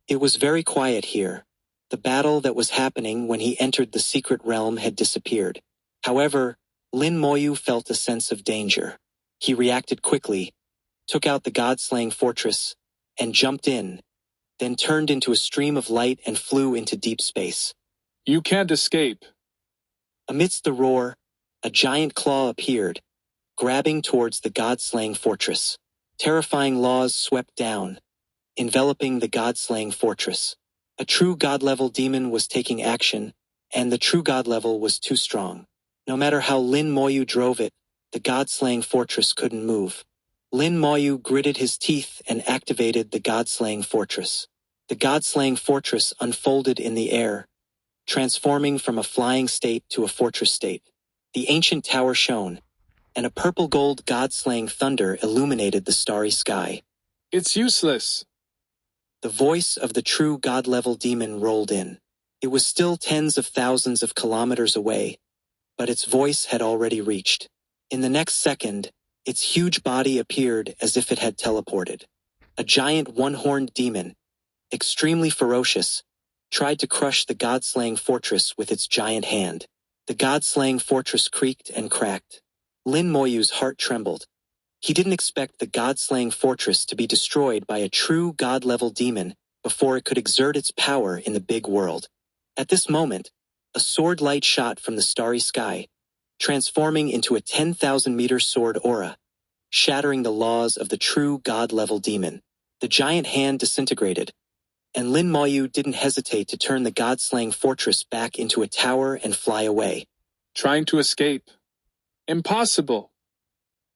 It was very quiet here. The battle that was happening when he entered the secret realm had disappeared. However, Lin Moyu felt a sense of danger. He reacted quickly, took out the god-slaying fortress, and jumped in, then turned into a stream of light and flew into deep space. You can't escape. Amidst the roar, a giant claw appeared, grabbing towards the god-slaying fortress. Terrifying laws swept down, enveloping the god-slaying fortress. A true god-level demon was taking action, and the true god level was too strong. No matter how Lin Moyu drove it, the god-slaying fortress couldn't move. Lin Moyu gritted his teeth and activated the god-slaying fortress. The god-slaying fortress unfolded in the air, transforming from a flying state to a fortress state. The ancient tower shone, and a purple-gold god-slaying thunder illuminated the starry sky. It's useless. The voice of the true god-level demon rolled in. It was still tens of thousands of kilometers away, but its voice had already reached. In the next second, its huge body appeared as if it had teleported. A giant one-horned demon, extremely ferocious, tried to crush the god-slaying fortress with its giant hand. The god-slaying fortress creaked and cracked. Lin Moyu's heart trembled. He didn't expect the god-slaying fortress to be destroyed by a true god-level demon before it could exert its power in the big world. At this moment, a sword light shot from the starry sky, transforming into a 10,000-meter sword aura, shattering the laws of the true god-level demon. The giant hand disintegrated, and Lin Moyu didn't hesitate to turn the god-slaying fortress back into a tower and fly away. Trying to escape. Impossible.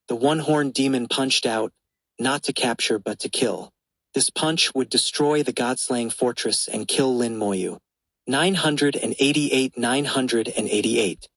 The one-horned demon punched out, not to capture but to kill. This punch would destroy the god-slaying fortress and kill Lin Moyu. 988.